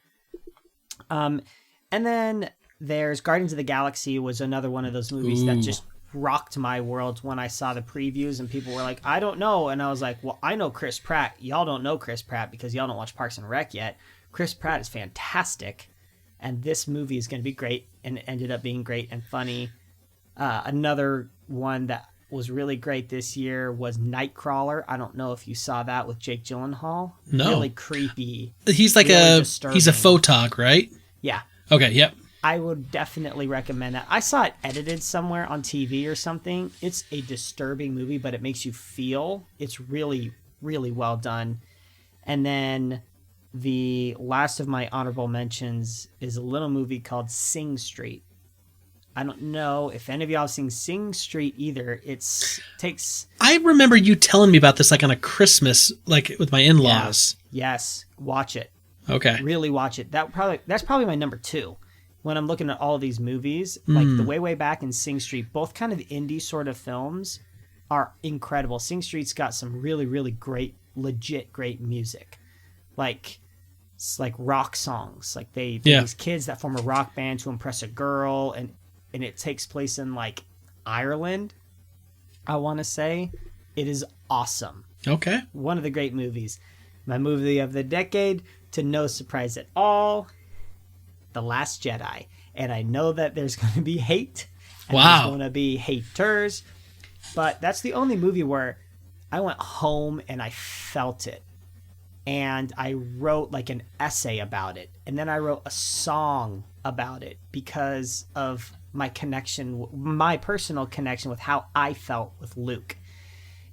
And then there's Guardians of the Galaxy was another one of those movies that just rocked my world when I saw the previews, and people were like, I don't know. And I was like, well, I know Chris Pratt. Y'all don't know Chris Pratt because y'all don't watch Parks and Rec yet. Chris Pratt is fantastic. And this movie is going to be great, and it ended up being great and funny. Another one that was really great this year was Nightcrawler. I don't know if you saw that with Jake Gyllenhaal. No. Really creepy. He's like he's a photog, right? Yeah. Okay, yep. I would definitely recommend that. I saw it edited somewhere on TV or something. It's a disturbing movie, but it makes you feel. It's really, really well done. And then the last of my honorable mentions is a little movie called Sing Street. I don't know if any of y'all have seen Sing Street either. I remember you telling me about this like on a Christmas, like with my in-laws. Yeah. Yes, watch it. Okay. Really watch it. That's probably my number 2. When I'm looking at all of these movies, like The Way, Way Back and Sing Street, both kind of indie sort of films, are incredible. Sing Street's got some really, really great, legit great music. Like, like rock songs. Like they're Yeah. these kids that form a rock band to impress a girl, and it takes place in like Ireland, I want to say. It is awesome. Okay. One of the great movies. My movie of the decade, to no surprise at all, The Last Jedi. And I know that there's going to be hate. And Wow. There's going to be haters. But that's the only movie where I went home and I felt it. And I wrote like an essay about it. And then I wrote a song about it because of my connection, my personal connection with how I felt with Luke.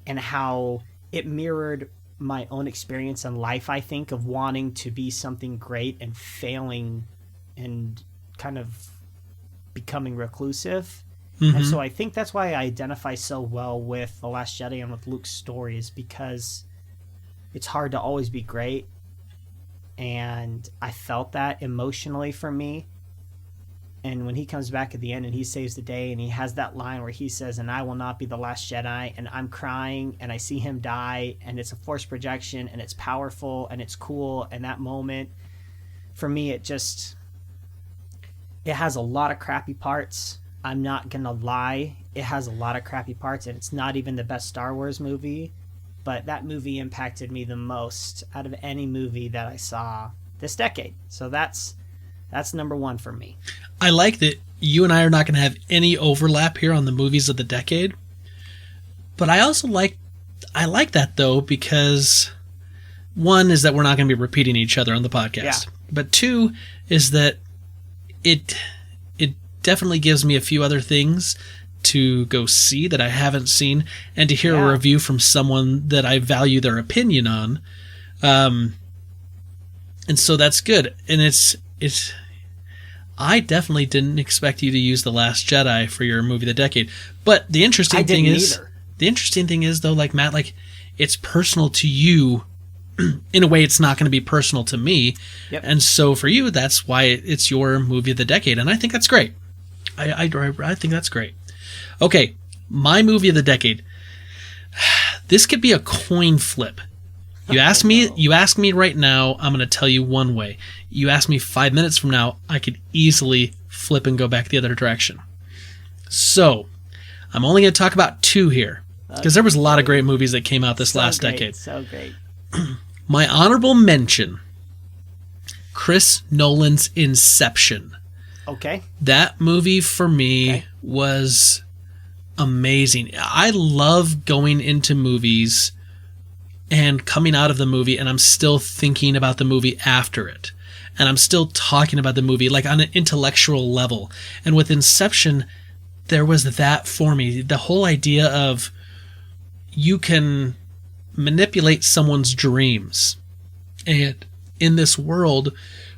And how it mirrored my own experience in life, I think, of wanting to be something great and failing and kind of becoming reclusive. And so I think that's why I identify so well with The Last Jedi and with Luke's story, is because it's hard to always be great. And I felt that emotionally for me. And when he comes back at the end and he saves the day and he has that line where he says, "And I will not be the last Jedi," and I'm crying and I see him die, and it's a forced projection and it's powerful and it's cool. And that moment, for me, it has a lot of crappy parts. I'm not going to lie. It has a lot of crappy parts, and it's not even the best Star Wars movie. But that movie impacted me the most out of any movie that I saw this decade. So that's number one for me. I like that you and I are not going to have any overlap here on the movies of the decade. But I also like that, though, because one is that we're not going to be repeating each other on the podcast. Yeah. But two is that it definitely gives me a few other things to go see that I haven't seen, and to hear a review from someone that I value their opinion on. And so that's good. And it's I definitely didn't expect you to use The Last Jedi for your movie of the decade. But the interesting thing is though, like Matt, like it's personal to you in a way it's not going to be personal to me. Yep. And so for you, that's why it's your movie of the decade. And I think that's great. I think that's great. Okay, my movie of the decade. This could be a coin flip. You ask me right now, I'm going to tell you one way. You ask me 5 minutes from now, I could easily flip and go back the other direction. So, I'm only going to talk about two here, because there was a lot of great movies that came out this last decade. So great. My honorable mention, Chris Nolan's Inception. Okay. That movie for me was amazing. I love going into movies and coming out of the movie and I'm still thinking about the movie after it. And I'm still talking about the movie like on an intellectual level. And with Inception, there was that for me. The whole idea of you can manipulate someone's dreams. And in this world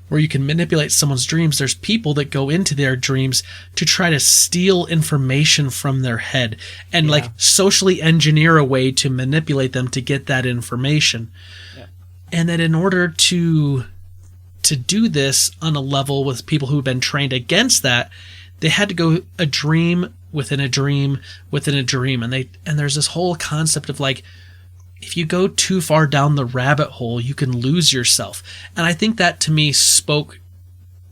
where you can manipulate someone's dreams, there's people that go into their dreams to try to steal information from their head and like socially engineer a way to manipulate them to get that information. Yeah. And that in order to do this on a level with people who've been trained against that, they had to go a dream within a dream within a dream. And there's this whole concept of like, if you go too far down the rabbit hole, you can lose yourself. And I think that to me spoke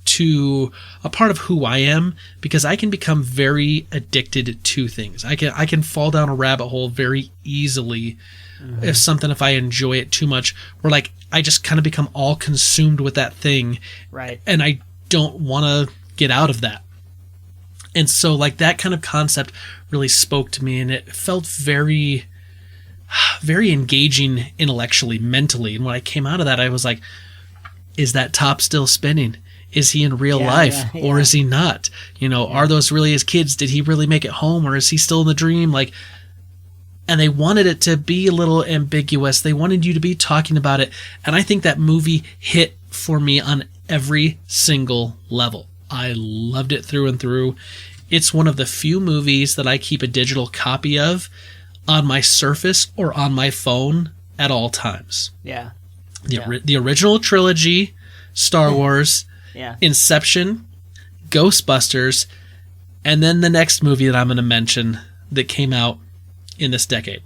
to a part of who I am, because I can become very addicted to things. I can fall down a rabbit hole very easily if I enjoy it too much, where like I just kind of become all consumed with that thing. Right. And I don't want to get out of that. And so like that kind of concept really spoke to me, and it felt very engaging intellectually, mentally. And when I came out of that, I was like, is that top still spinning? Is he in real life or is he not? Are those really his kids? Did he really make it home, or is he still in the dream? Like, and they wanted it to be a little ambiguous. They wanted you to be talking about it. And I think that movie hit for me on every single level. I loved it through and through. It's one of the few movies that I keep a digital copy of on my Surface or on my phone at all times. Yeah. The original trilogy, Star Wars, Inception, Ghostbusters, and then the next movie that I'm going to mention that came out in this decade.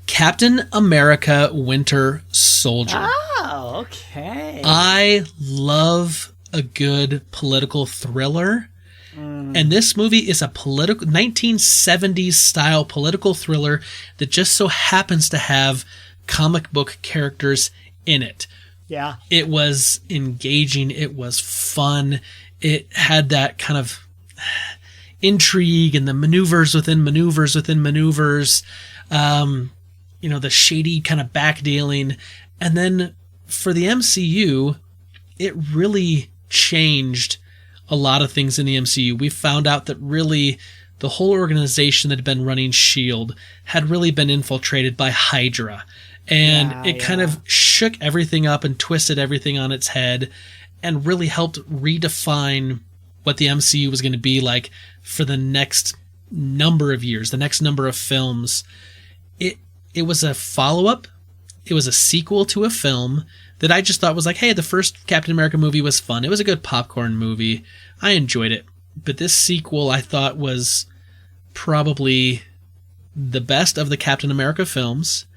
Captain America Winter Soldier. Oh, Okay. I love a good political thriller. And this movie is a 1970s style political thriller that just so happens to have comic book characters in it. Yeah. It was engaging. It was fun. It had that kind of intrigue and the maneuvers within maneuvers within maneuvers. The shady kind of backdealing. And then for the MCU, it really changed a lot of things in the MCU. We found out that really the whole organization that had been running S.H.I.E.L.D. had really been infiltrated by Hydra. And it kind of shook everything up and twisted everything on its head and really helped redefine what the MCU was going to be like for the next number of years, the next number of films. It was a follow-up. It was a sequel to a film that I just thought was like, hey, the first Captain America movie was fun. It was a good popcorn movie. I enjoyed it. But this sequel I thought was probably the best of the Captain America films.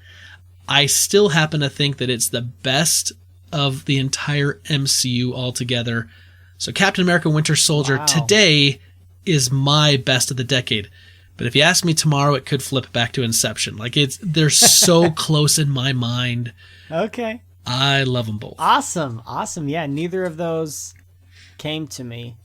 I still happen to think that it's the best of the entire MCU altogether. So Captain America Winter Soldier today is my best of the decade. But if you ask me tomorrow, it could flip back to Inception. Like they're so close in my mind. Okay. I love them both. Awesome. Yeah, neither of those came to me.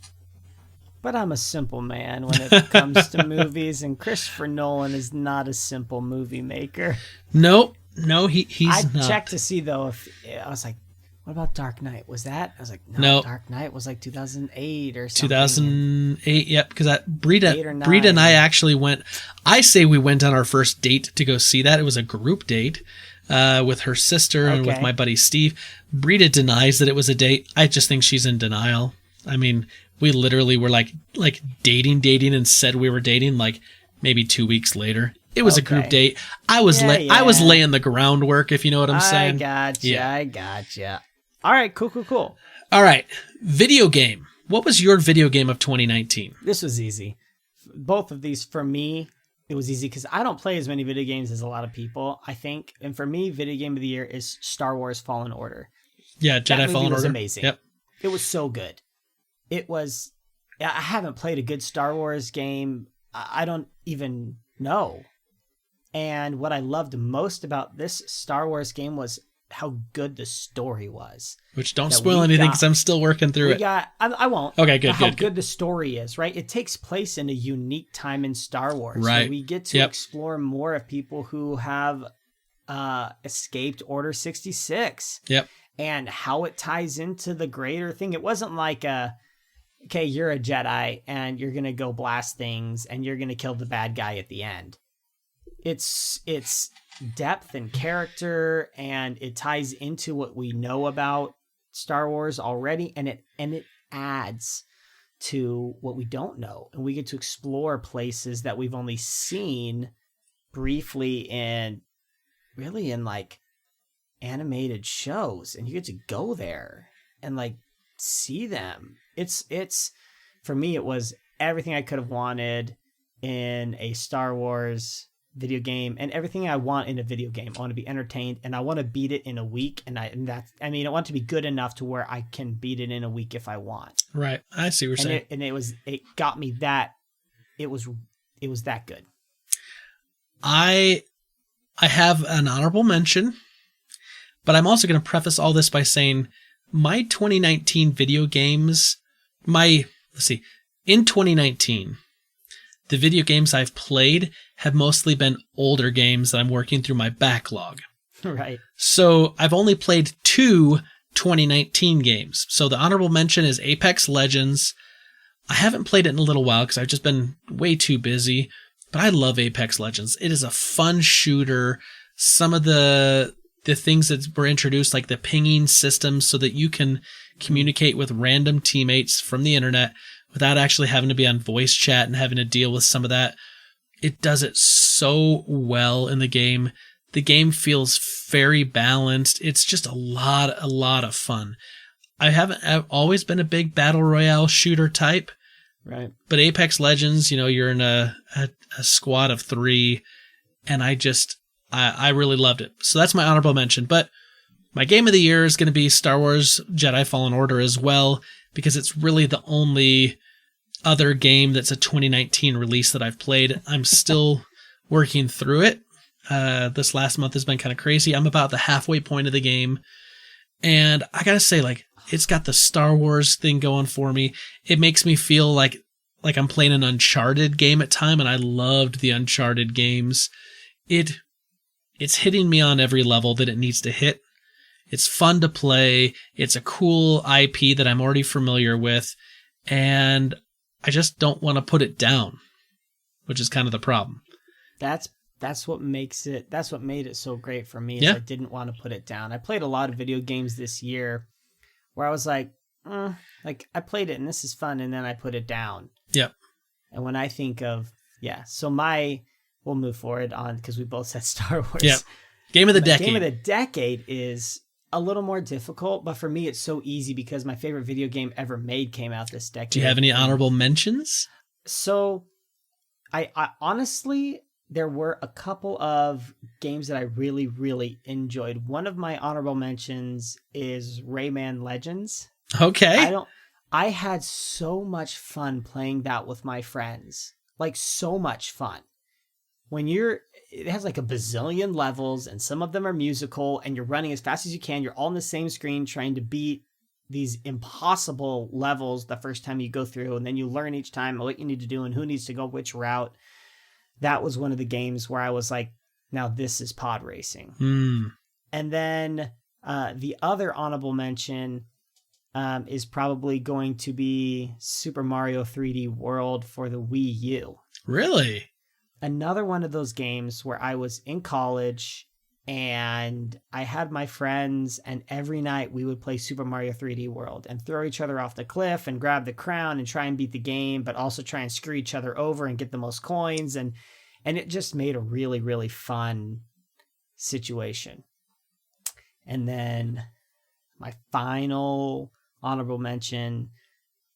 But I'm a simple man when it comes to movies, and Christopher Nolan is not a simple movie maker. No, he's not. I checked to see, though, if I was like, what about Dark Knight? Was that? I was like, no. Dark Knight was like 2008 or something. 2008, yep. Because Brita and I actually went, I say we went on our first date to go see that. It was a group date. With her sister and with my buddy Steve. Brita denies that it was a date. I just think she's in denial. I mean, we literally were like dating and said we were dating like maybe 2 weeks later. It was a group date. I was laying the groundwork, if you know what I'm saying. I gotcha. All right, cool. All right, video game. What was your video game of 2019? This was easy. Both of these for me. It was easy because I don't play as many video games as a lot of people, I think. And for me, video game of the year is Star Wars Fallen Order. Yeah, Jedi Fallen Order was amazing. Yep. It was so good. I haven't played a good Star Wars game. I don't even know. And what I loved most about this Star Wars game was how good the story was. Which don't spoil anything because I'm still working through it. I won't. Okay, good. How good the story is, right? It takes place in a unique time in Star Wars. Right. Where we get to explore more of people who have escaped Order 66. Yep. And how it ties into the greater thing. It wasn't like okay, you're a Jedi and you're going to go blast things and you're going to kill the bad guy at the end. It's depth and character, and it ties into what we know about Star Wars already, and it adds to what we don't know, and we get to explore places that we've only seen briefly and really in like animated shows, and you get to go there and like see them. It's for me, it was everything I could have wanted in a Star Wars video game, and everything I want in a video game. I want to be entertained, and I want to beat it in a week. I want to be good enough to where I can beat it in a week if I want. Right. I see what you're saying. It got me that it was that good. I have an honorable mention, but I'm also going to preface all this by saying my 2019 video games, in 2019, the video games I've played have mostly been older games that I'm working through my backlog. Right. So I've only played 2 2019 games. So the honorable mention is Apex Legends. I haven't played it in a little while because I've just been way too busy, but I love Apex Legends. It is a fun shooter. Some of the things that were introduced, like the pinging system so that you can communicate with random teammates from the internet without actually having to be on voice chat and having to deal with some of that. It does it so well in the game. The game feels very balanced. It's just a lot of fun. I've always been a big battle royale shooter type. Right. But Apex Legends, you're in a squad of 3, and I really loved it. So that's my honorable mention. But my game of the year is going to be Star Wars Jedi Fallen Order as well, because it's really the only other game that's a 2019 release that I've played. I'm still working through it. This last month has been kind of crazy. I'm about the halfway point of the game. And I gotta say, like, it's got the Star Wars thing going for me. It makes me feel like I'm playing an Uncharted game at time, and I loved the Uncharted games. It's hitting me on every level that it needs to hit. It's fun to play. It's a cool IP that I'm already familiar with, and I just don't want to put it down, which is kind of the problem. That's what makes it. That's what made it so great for me. Is I didn't want to put it down. I played a lot of video games this year where I was like I played it and this is fun, and then I put it down. Yep. And when I think of we'll move forward on because we both said Star Wars. Yep. Game of the decade. Game of the decade is a little more difficult, but for me it's so easy because my favorite video game ever made came out this decade. Do you have any honorable mentions? So, I honestly. There were a couple of games that I really, really enjoyed. One of my honorable mentions is Rayman Legends. Okay. I had so much fun playing that with my friends. Like, so much fun. It has like a bazillion levels, and some of them are musical, and you're running as fast as you can. You're all on the same screen trying to beat these impossible levels the first time you go through, and then you learn each time what you need to do and who needs to go which route. That was one of the games where I was like, now this is pod racing. And then the other honorable mention is probably going to be Super Mario 3D World for the Wii U. Really? Another one of those games where I was in college and I had my friends, and every night we would play Super Mario 3D World and throw each other off the cliff and grab the crown and try and beat the game, but also try and screw each other over and get the most coins. And it just made a really, really fun situation. And then my final honorable mention,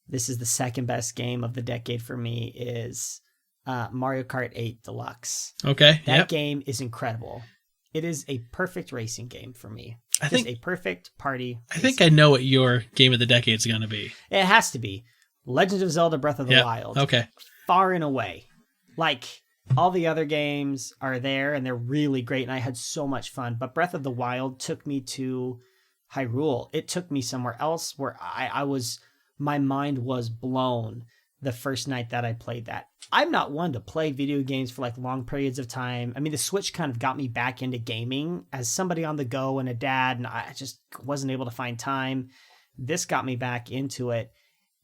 this is the second best game of the decade for me, is Mario Kart 8 Deluxe. Okay. That game is incredible. It is a perfect racing game for me. I think a perfect party. I think I know what your game of the decade is going to be. It has to be Legend of Zelda: Breath of the Wild. Okay. Far and away. Like, all the other games are there and they're really great, and I had so much fun. But Breath of the Wild took me to Hyrule. It took me somewhere else where my mind was blown the first night that I played that. I'm not one to play video games for like long periods of time. I mean, the Switch kind of got me back into gaming as somebody on the go and a dad, and I just wasn't able to find time. This got me back into it,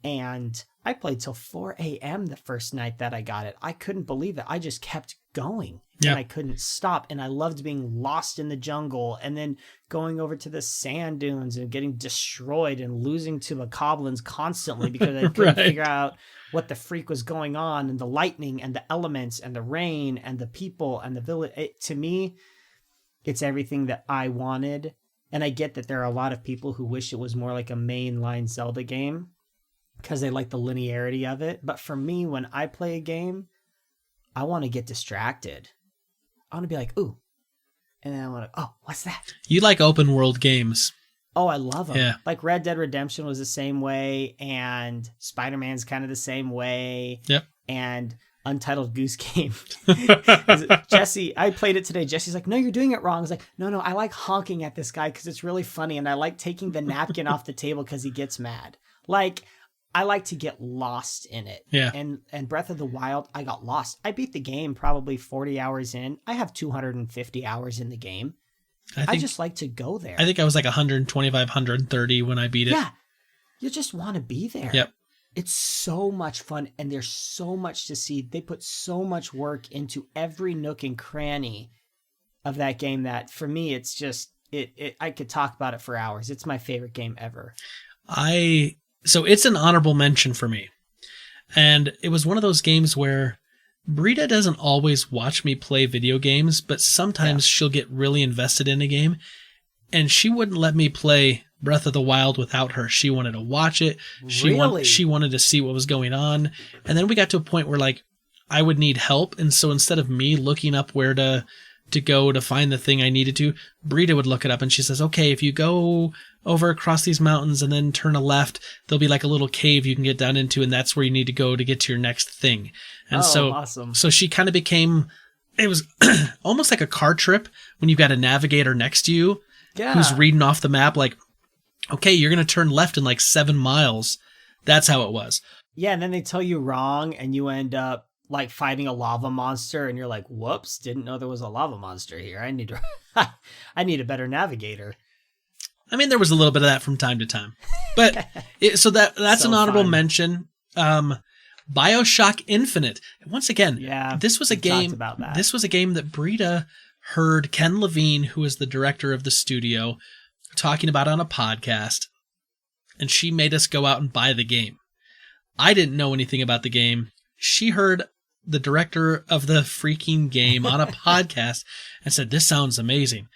and I played till 4 a.m. the first night that I got it. I couldn't believe it. I just kept going. Yep. And I couldn't stop. And I loved being lost in the jungle and then going over to the sand dunes and getting destroyed and losing to bokoblins constantly because I couldn't figure out what the freak was going on, and the lightning and the elements and the rain and the people and the village. To me, it's everything that I wanted. And I get that there are a lot of people who wish it was more like a mainline Zelda game because they like the linearity of it. But for me, when I play a game, I want to get distracted. I want to be like, ooh. And then I want to, oh, what's that? You like open world games. Oh, I love them. Yeah. Like Red Dead Redemption was the same way, and Spider-Man's kind of the same way. Yep. And Untitled Goose Game. Jesse, I played it today. Jesse's like, no, you're doing it wrong. I was like, no, I like honking at this guy because it's really funny, and I like taking the napkin off the table because he gets mad. Like, I like to get lost in it. Yeah. And Breath of the Wild, I got lost. I beat the game probably 40 hours in. I have 250 hours in the game. I just like to go there. I think I was like 125, 130 when I beat it. Yeah. You just want to be there. Yep. It's so much fun, and there's so much to see. They put so much work into every nook and cranny of that game that for me, it's just, I could talk about it for hours. It's my favorite game ever. So it's an honorable mention for me. And it was one of those games where Brita doesn't always watch me play video games, but sometimes she'll get really invested in a game, and she wouldn't let me play Breath of the Wild without her. She wanted to watch it. She wanted to see what was going on. And then we got to a point where like I would need help, and so instead of me looking up where to to go to find the thing I needed to, Brita would look it up and she says, okay, if you go over across these mountains and then turn a left, there'll be like a little cave you can get down into, and that's where you need to go to get to your next thing. And awesome. So she kind of became, it was almost like a car trip when you've got a navigator next to you who's reading off the map like, okay, you're going to turn left in like 7 miles. That's how it was. Yeah, and then they tell you wrong and you end up like fighting a lava monster and you're like, whoops, didn't know there was a lava monster here. I need a better navigator. I mean, there was a little bit of that from time to time. But that's so an honorable mention. BioShock Infinite. Once again, this was a game that Brita heard Ken Levine, who is the director of the studio, talking about on a podcast, and she made us go out and buy the game. I didn't know anything about the game. She heard the director of the freaking game on a podcast and said, this sounds amazing.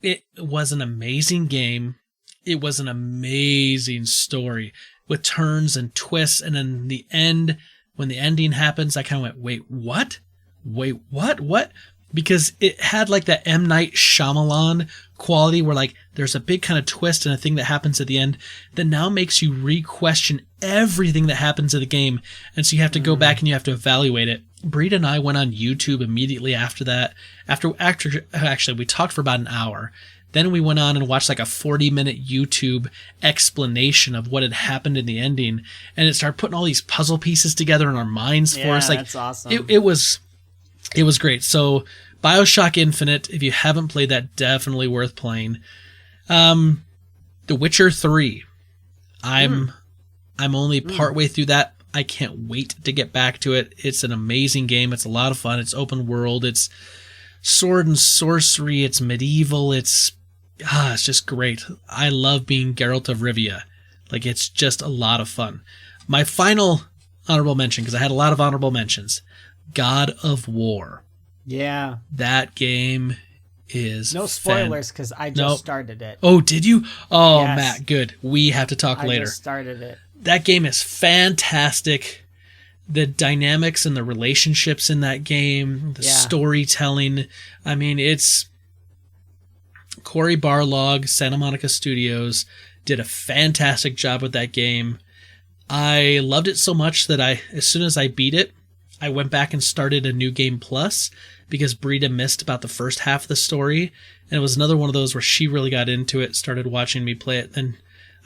It was an amazing game. It was an amazing story with turns and twists. And then the end, when the ending happens, I kind of went, wait, what? What? Because it had like that M. Night Shyamalan quality where like there's a big kind of twist and a thing that happens at the end that now makes you re-question everything that happens in the game. And so you have to go back and you have to evaluate it. Brita and I went on YouTube immediately after that. Actually, we talked for about an hour. Then we went on and watched like a 40-minute YouTube explanation of what had happened in the ending. And it started putting all these puzzle pieces together in our minds for us. Like, that's awesome. It was great. So BioShock Infinite, if you haven't played that, definitely worth playing. The Witcher 3. I'm only partway through that. I can't wait to get back to it. It's an amazing game. It's a lot of fun. It's open world. It's sword and sorcery. It's medieval. It's just great. I love being Geralt of Rivia. Like, it's just a lot of fun. My final honorable mention, because I had a lot of honorable mentions, God of War. Yeah. That game is no spoilers because I just started it. Oh, did you? Oh, yes. Matt, good. We have to talk later. I just started it. That game is fantastic. The dynamics and the relationships in that game, the storytelling. I mean, it's Cory Barlog, Santa Monica Studios, did a fantastic job with that game. I loved it so much that as soon as I beat it, I went back and started a New Game Plus because Brita missed about the first half of the story. And it was another one of those where she really got into it, started watching me play it. Then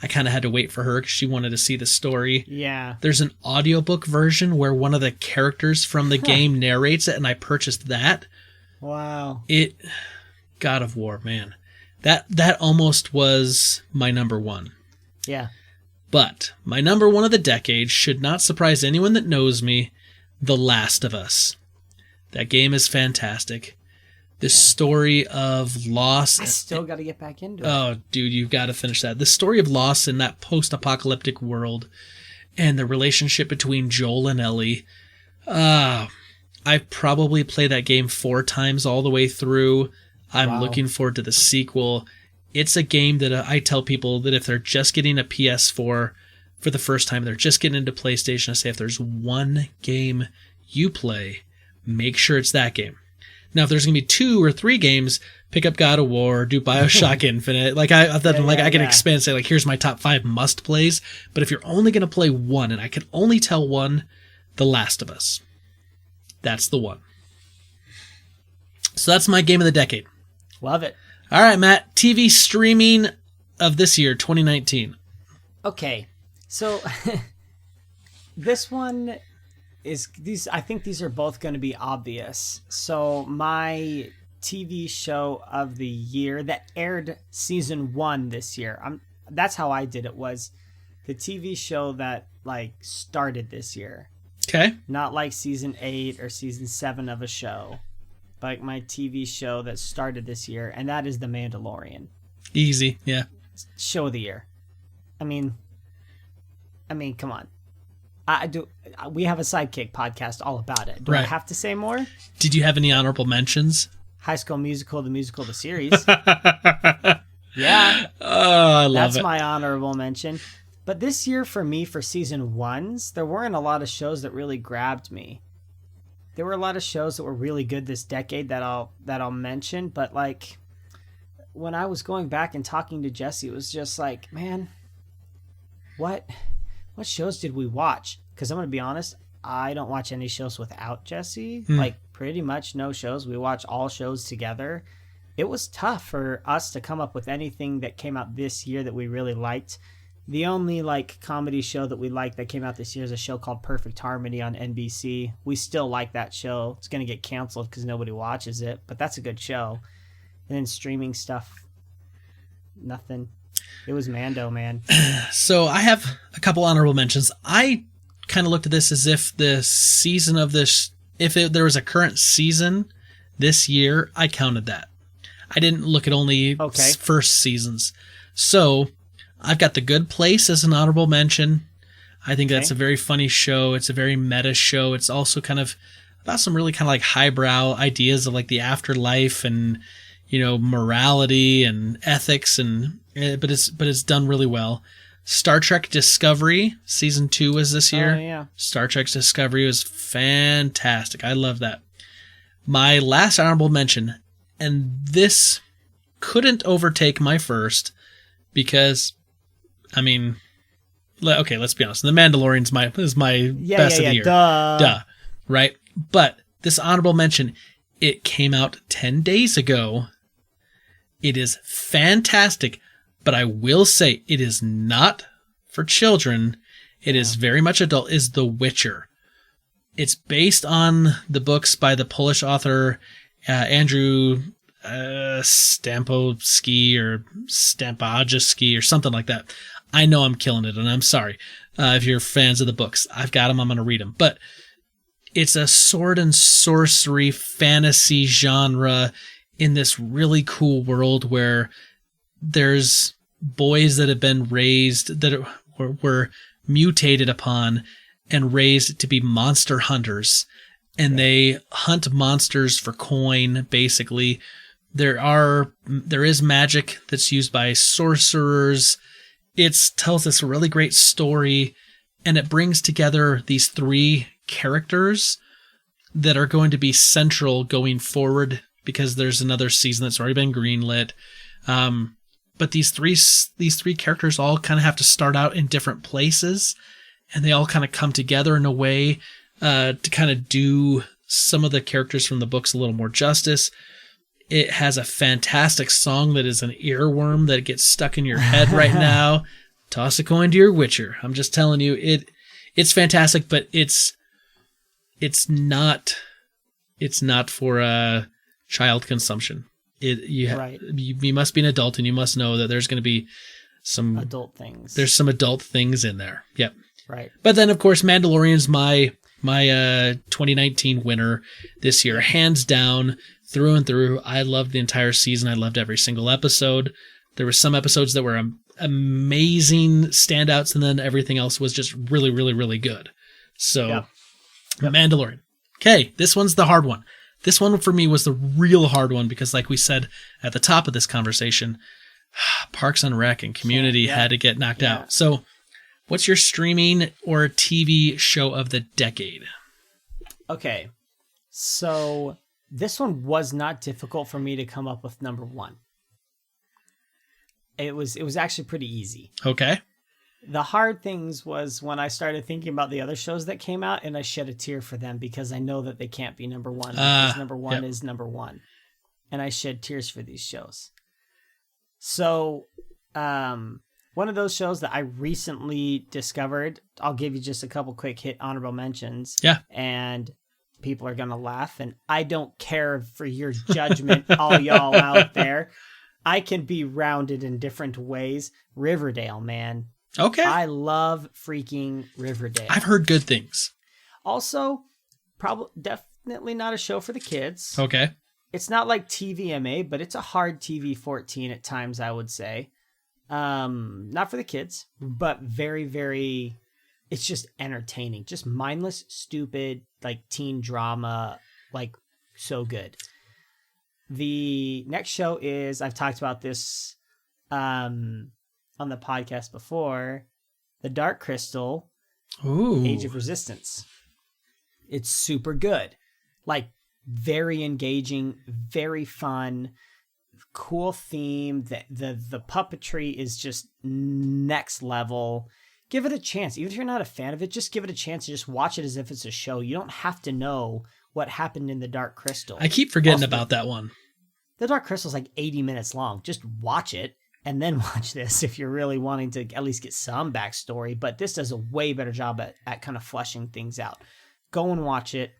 I kind of had to wait for her because she wanted to see the story. Yeah. There's an audiobook version where one of the characters from the game narrates it, and I purchased that. Wow. God of War, man. That almost was my number one. Yeah. But my number one of the decade should not surprise anyone that knows me. The Last of Us. That game is fantastic. The story of loss. I still got to get back into it. Oh, dude, you've got to finish that. The story of loss in that post-apocalyptic world and the relationship between Joel and Ellie. I've probably played that game 4 times all the way through. I'm looking forward to the sequel. It's a game that I tell people that if they're just getting a PS4 for the first time, they're just getting into PlayStation, I say if there's one game you play, make sure it's that game. Now, if there's going to be 2 or 3 games, pick up God of War, do BioShock Infinite. Like I can expand and say, like, here's my top 5 must plays. But if you're only going to play one, and I can only tell one, The Last of Us. That's the one. So that's my game of the decade. Love it. All right, Matt. TV streaming of this year, 2019. Okay. So this one is I think these are both going to be obvious. So my TV show of the year that aired season 1 this year. That's how I did it, was the TV show that like started this year. Okay. Not like season 8 or season 7 of a show, but like my TV show that started this year, and that is The Mandalorian. Easy, yeah. Show of the year. I mean, come on. We have a Sidekick podcast all about it. Do I have to say more? Did you have any honorable mentions? High School Musical, the series. Yeah. Oh, I love That's it. my honorable mention. But this year for me, for season 1s, there weren't a lot of shows that really grabbed me. there were a lot of shows that were really good this decade that I'll mention, but like when I was going back and talking to Jesse, it was just like, man, what shows did we watch? Because I'm going to be honest, I don't watch any shows without Jesse. Like pretty much no shows. We watch all shows together. It was tough for us to come up with anything that came out this year that we really liked. The only like comedy show that we liked that came out this year is a show called Perfect Harmony on NBC. We still like that show. It's going to get canceled because nobody watches it, but that's a good show. And then streaming stuff, nothing. It was Mando, man. So I have a couple honorable mentions. I kind of looked at this as if the season of this, there was a current season this year, I counted that. I didn't look at only first seasons. So I've got The Good Place as an honorable mention. I think that's a very funny show. It's a very meta show. It's also kind of about some really kind of like highbrow ideas of like the afterlife and, you know, morality and ethics, and but it's done really well. Star Trek Discovery season 2 was this year. Oh, yeah. Star Trek Discovery was fantastic. I love that. My last honorable mention, and this couldn't overtake my first because, I mean, okay, let's be honest. The Mandalorian's is my best of the year. Duh. Right? But this honorable mention, it came out 10 days ago. It is fantastic, but I will say it is not for children. It is very much adult, is The Witcher. It's based on the books by the Polish author Andrew Stampowski or Stampajewski or something like that. I know I'm killing it, and I'm sorry if you're fans of the books. I've got them. I'm going to read them. But it's a sword and sorcery fantasy genre in this really cool world where there's boys that have been raised, that were mutated upon and raised to be monster hunters. And they hunt monsters for coin, basically. There is magic that's used by sorcerers. It tells this really great story, and it brings together these 3 characters that are going to be central going forward because there's another season that's already been greenlit. But these three characters all kind of have to start out in different places, and they all kind of come together in a way to kind of do some of the characters from the books a little more justice. It has a fantastic song that is an earworm that gets stuck in your head right now. Toss a coin to your Witcher. I'm just telling you, it's fantastic, but it's not for child consumption. You must be an adult, and you must know that there's going to be some adult things. There's some adult things in there. Yep. Right. But then, of course, Mandalorian's my 2019 winner this year, hands down, through and through. I loved the entire season. I loved every single episode. There were some episodes that were amazing standouts, and then everything else was just really, really, really good. So, Mandalorian. Okay, this one's the hard one. This one for me was the real hard one because, like we said at the top of this conversation, Parks and Rec and Community had to get knocked out. So, what's your streaming or TV show of the decade? Okay, so this one was not difficult for me to come up with number 1. It was actually pretty easy. Okay. The hard things was when I started thinking about the other shows that came out, and I shed a tear for them because I know that they can't be number 1 because number 1 is number 1, and I shed tears for these shows. So, one of those shows that I recently discovered, I'll give you just a couple quick hit honorable mentions. Yeah. And people are going to laugh, and I don't care for your judgment, all y'all out there. I can be rounded in different ways. Riverdale, man. Okay. I love freaking Riverdale. I've heard good things. Also, definitely not a show for the kids. Okay. It's not like TVMA, but it's a hard TV 14 at times, I would say. Not for the kids, but very, very, it's just entertaining. Just mindless, stupid, like teen drama, like so good. The next show is, I've talked about this on the podcast before, The Dark Crystal, Ooh. Age of Resistance. It's super good. Like, very engaging, very fun, cool theme. The puppetry is just next level. Give it a chance. Even if you're not a fan of it, just give it a chance and just watch it as if it's a show. You don't have to know what happened in The Dark Crystal. I keep forgetting about that one. The Dark Crystal is like 80 minutes long. Just watch it and then watch this if you're really wanting to at least get some backstory. But this does a way better job at kind of fleshing things out. Go and watch it.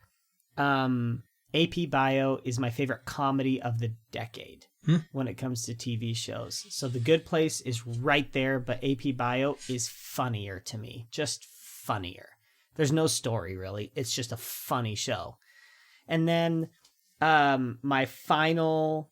AP Bio is my favorite comedy of the decade when it comes to TV shows. So The Good Place is right there, but AP Bio is funnier to me. Just funnier. There's no story, really. It's just a funny show. And then my final,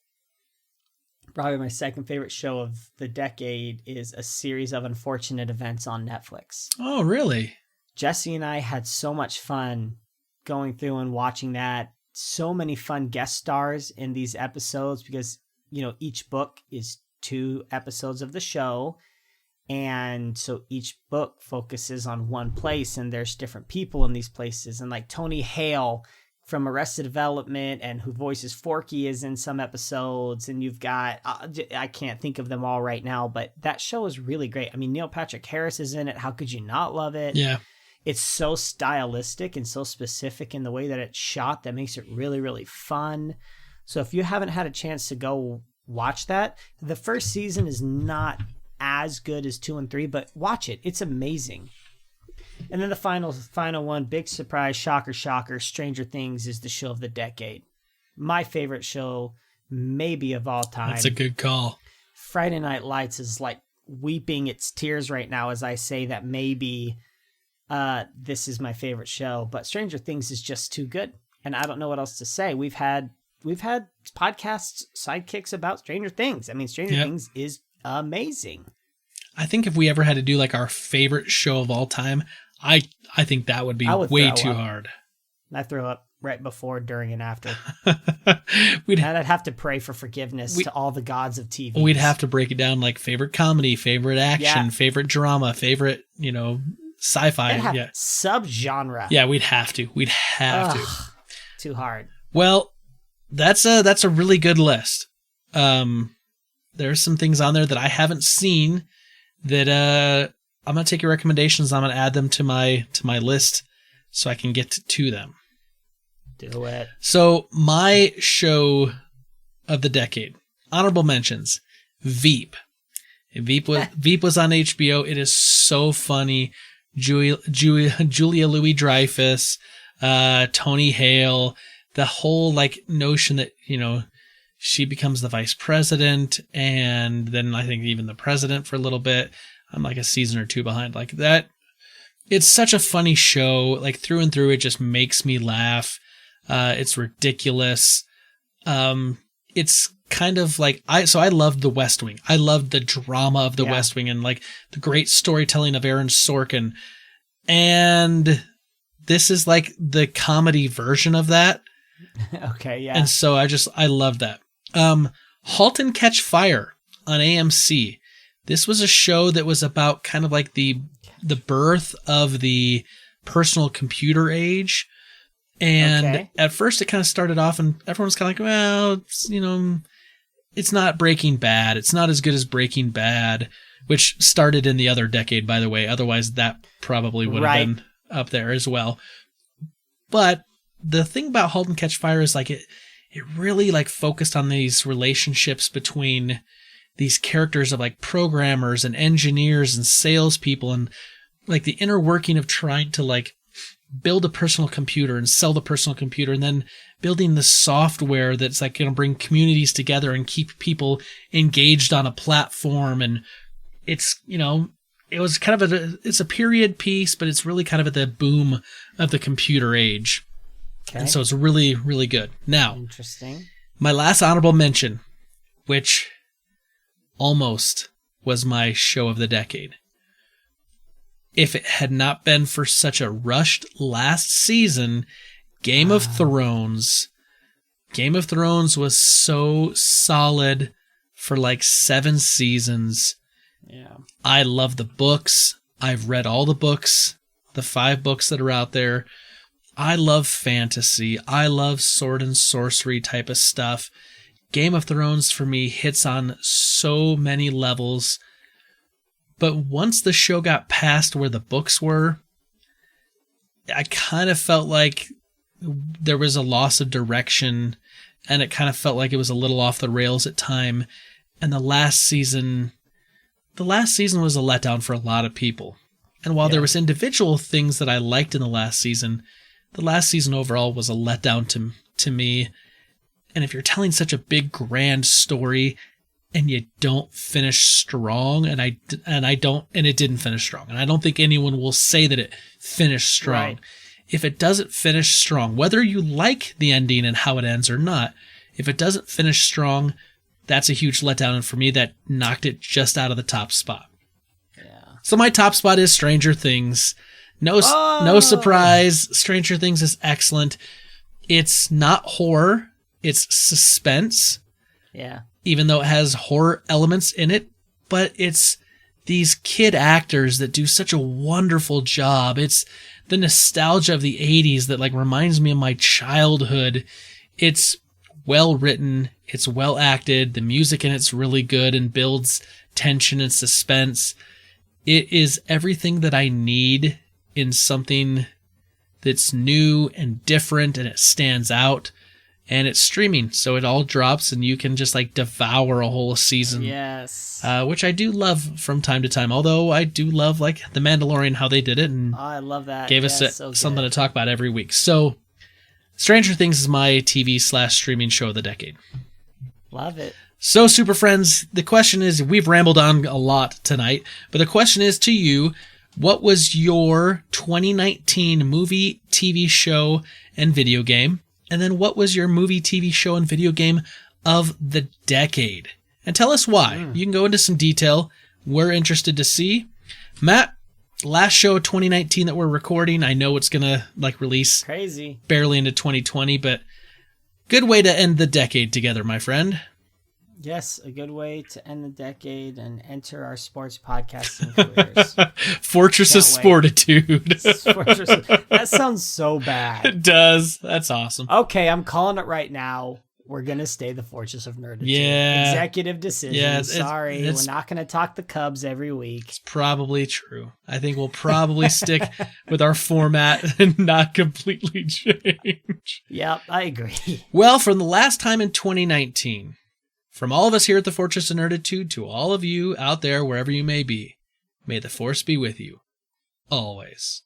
probably my second favorite show of the decade is A Series of Unfortunate Events on Netflix. Oh, really? Jesse and I had so much fun going through and watching that. So many fun guest stars in these episodes because, you know, each book is 2 episodes of the show. And so each book focuses on one place and there's different people in these places. And like Tony Hale from Arrested Development and who voices Forky is in some episodes. And you've got, I can't think of them all right now, but that show is really great. I mean, Neil Patrick Harris is in it. How could you not love it? Yeah. It's so stylistic and so specific in the way that it's shot that makes it really, really fun. So if you haven't had a chance to go watch that, the first season is not as good as 2 and 3, but watch it. It's amazing. And then the final one, big surprise, shocker, Stranger Things is the show of the decade. My favorite show, maybe of all time. That's a good call. Friday Night Lights is like weeping its tears right now as I say that maybe this is my favorite show, but Stranger Things is just too good. And I don't know what else to say. We've had podcasts, sidekicks about Stranger Things. I mean, Stranger Things is amazing. I think if we ever had to do like our favorite show of all time, I think that would be way too hard. I throw up right before, during, and after. And I'd have to pray for forgiveness to all the gods of TV. We'd have to break it down like favorite comedy, favorite action, favorite drama, favorite, sci-fi. Subgenre. Yeah, we'd have to. Too hard. Well, that's a really good list. There's some things on there that I haven't seen that I'm gonna take your recommendations. I'm gonna add them to my list so I can get to them. Do it. So my show of the decade, honorable mentions: Veep. Veep was on HBO. It is so funny. Julia Louis-Dreyfus, Tony Hale, the whole like notion that, she becomes the vice president and then I think even the president for a little bit. I'm like a season or 2 behind like that. It's such a funny show, like through and through. It just makes me laugh. It's ridiculous. It's kind of like, I loved The West Wing. I loved the drama of The West Wing and like the great storytelling of Aaron Sorkin. And this is like the comedy version of that. Okay, yeah. And so I love that. Halt and Catch Fire on AMC. This was a show that was about kind of like the birth of the personal computer age. And at first it kind of started off and everyone's kind of like, well, it's not Breaking Bad. It's not as good as Breaking Bad, which started in the other decade, by the way. Otherwise, that probably would have been up there as well. But the thing about Halt and Catch Fire is like it really like focused on these relationships between these characters of like programmers and engineers and salespeople and like the inner working of trying to like build a personal computer and sell the personal computer and then building the software that's like going to bring communities together and keep people engaged on a platform. And it's, it was kind of it's a period piece, but it's really kind of at the boom of the computer age. Okay. And so it's really, really good. Now, interesting. My last honorable mention, which almost was my show of the decade. If it had not been for such a rushed last season, Game of Thrones. Game of Thrones was so solid for like 7 seasons. Yeah. I love the books. I've read all the books, the 5 books that are out there. I love fantasy. I love sword and sorcery type of stuff. Game of Thrones for me hits on so many levels. But once the show got past where the books were, I kind of felt like there was a loss of direction, and it kind of felt like it was a little off the rails at time. And the last season was a letdown for a lot of people. And while there was individual things that I liked in the last season overall was a letdown to me. And if you're telling such a big, grand story and you don't finish strong, and it didn't finish strong, and I don't think anyone will say that it finished strong. Right. If it doesn't finish strong, whether you like the ending and how it ends or not, if it doesn't finish strong, that's a huge letdown. And for me, that knocked it just out of the top spot. Yeah. So my top spot is Stranger Things. No surprise. Stranger Things is excellent. It's not horror. It's suspense. Yeah. Even though it has horror elements in it, but it's these kid actors that do such a wonderful job. It's the nostalgia of the 80s that like reminds me of my childhood. It's well written. It's well acted. The music in it's really good and builds tension and suspense. It is everything that I need in something that's new and different, and it stands out. And it's streaming, so it all drops, and you can just like devour a whole season. Yes. Which I do love from time to time. Although I do love like The Mandalorian, how they did it, and I love that. gave us so something good. to talk about every week. So, Stranger Things is my TV/streaming show of the decade. Love it. So, Super Friends, the question is, we've rambled on a lot tonight, but the question is to you, what was your 2019 movie, TV show, and video game? And then what was your movie, TV show, and video game of the decade? And tell us why. You can go into some detail. We're interested to see. Matt, last show of 2019 that we're recording. I know it's going to like release Crazy. barely into 2020, but good way to end the decade together, my friend. Yes, a good way to end the decade and enter our sports podcasting careers. Fortress of Can't wait. Sportitude. That sounds so bad. It does. That's awesome. Okay, I'm calling it right now. We're going to stay the Fortress of Nerditude. Yeah. Executive decision. Yeah, Sorry, it's- we're not going to talk the Cubs every week. It's probably true. I think we'll probably stick with our format and not completely change. Yep, I agree. Well, from the last time in 2019, from all of us here at the Fortress of Nerditude to all of you out there, wherever you may be, may the Force be with you. Always.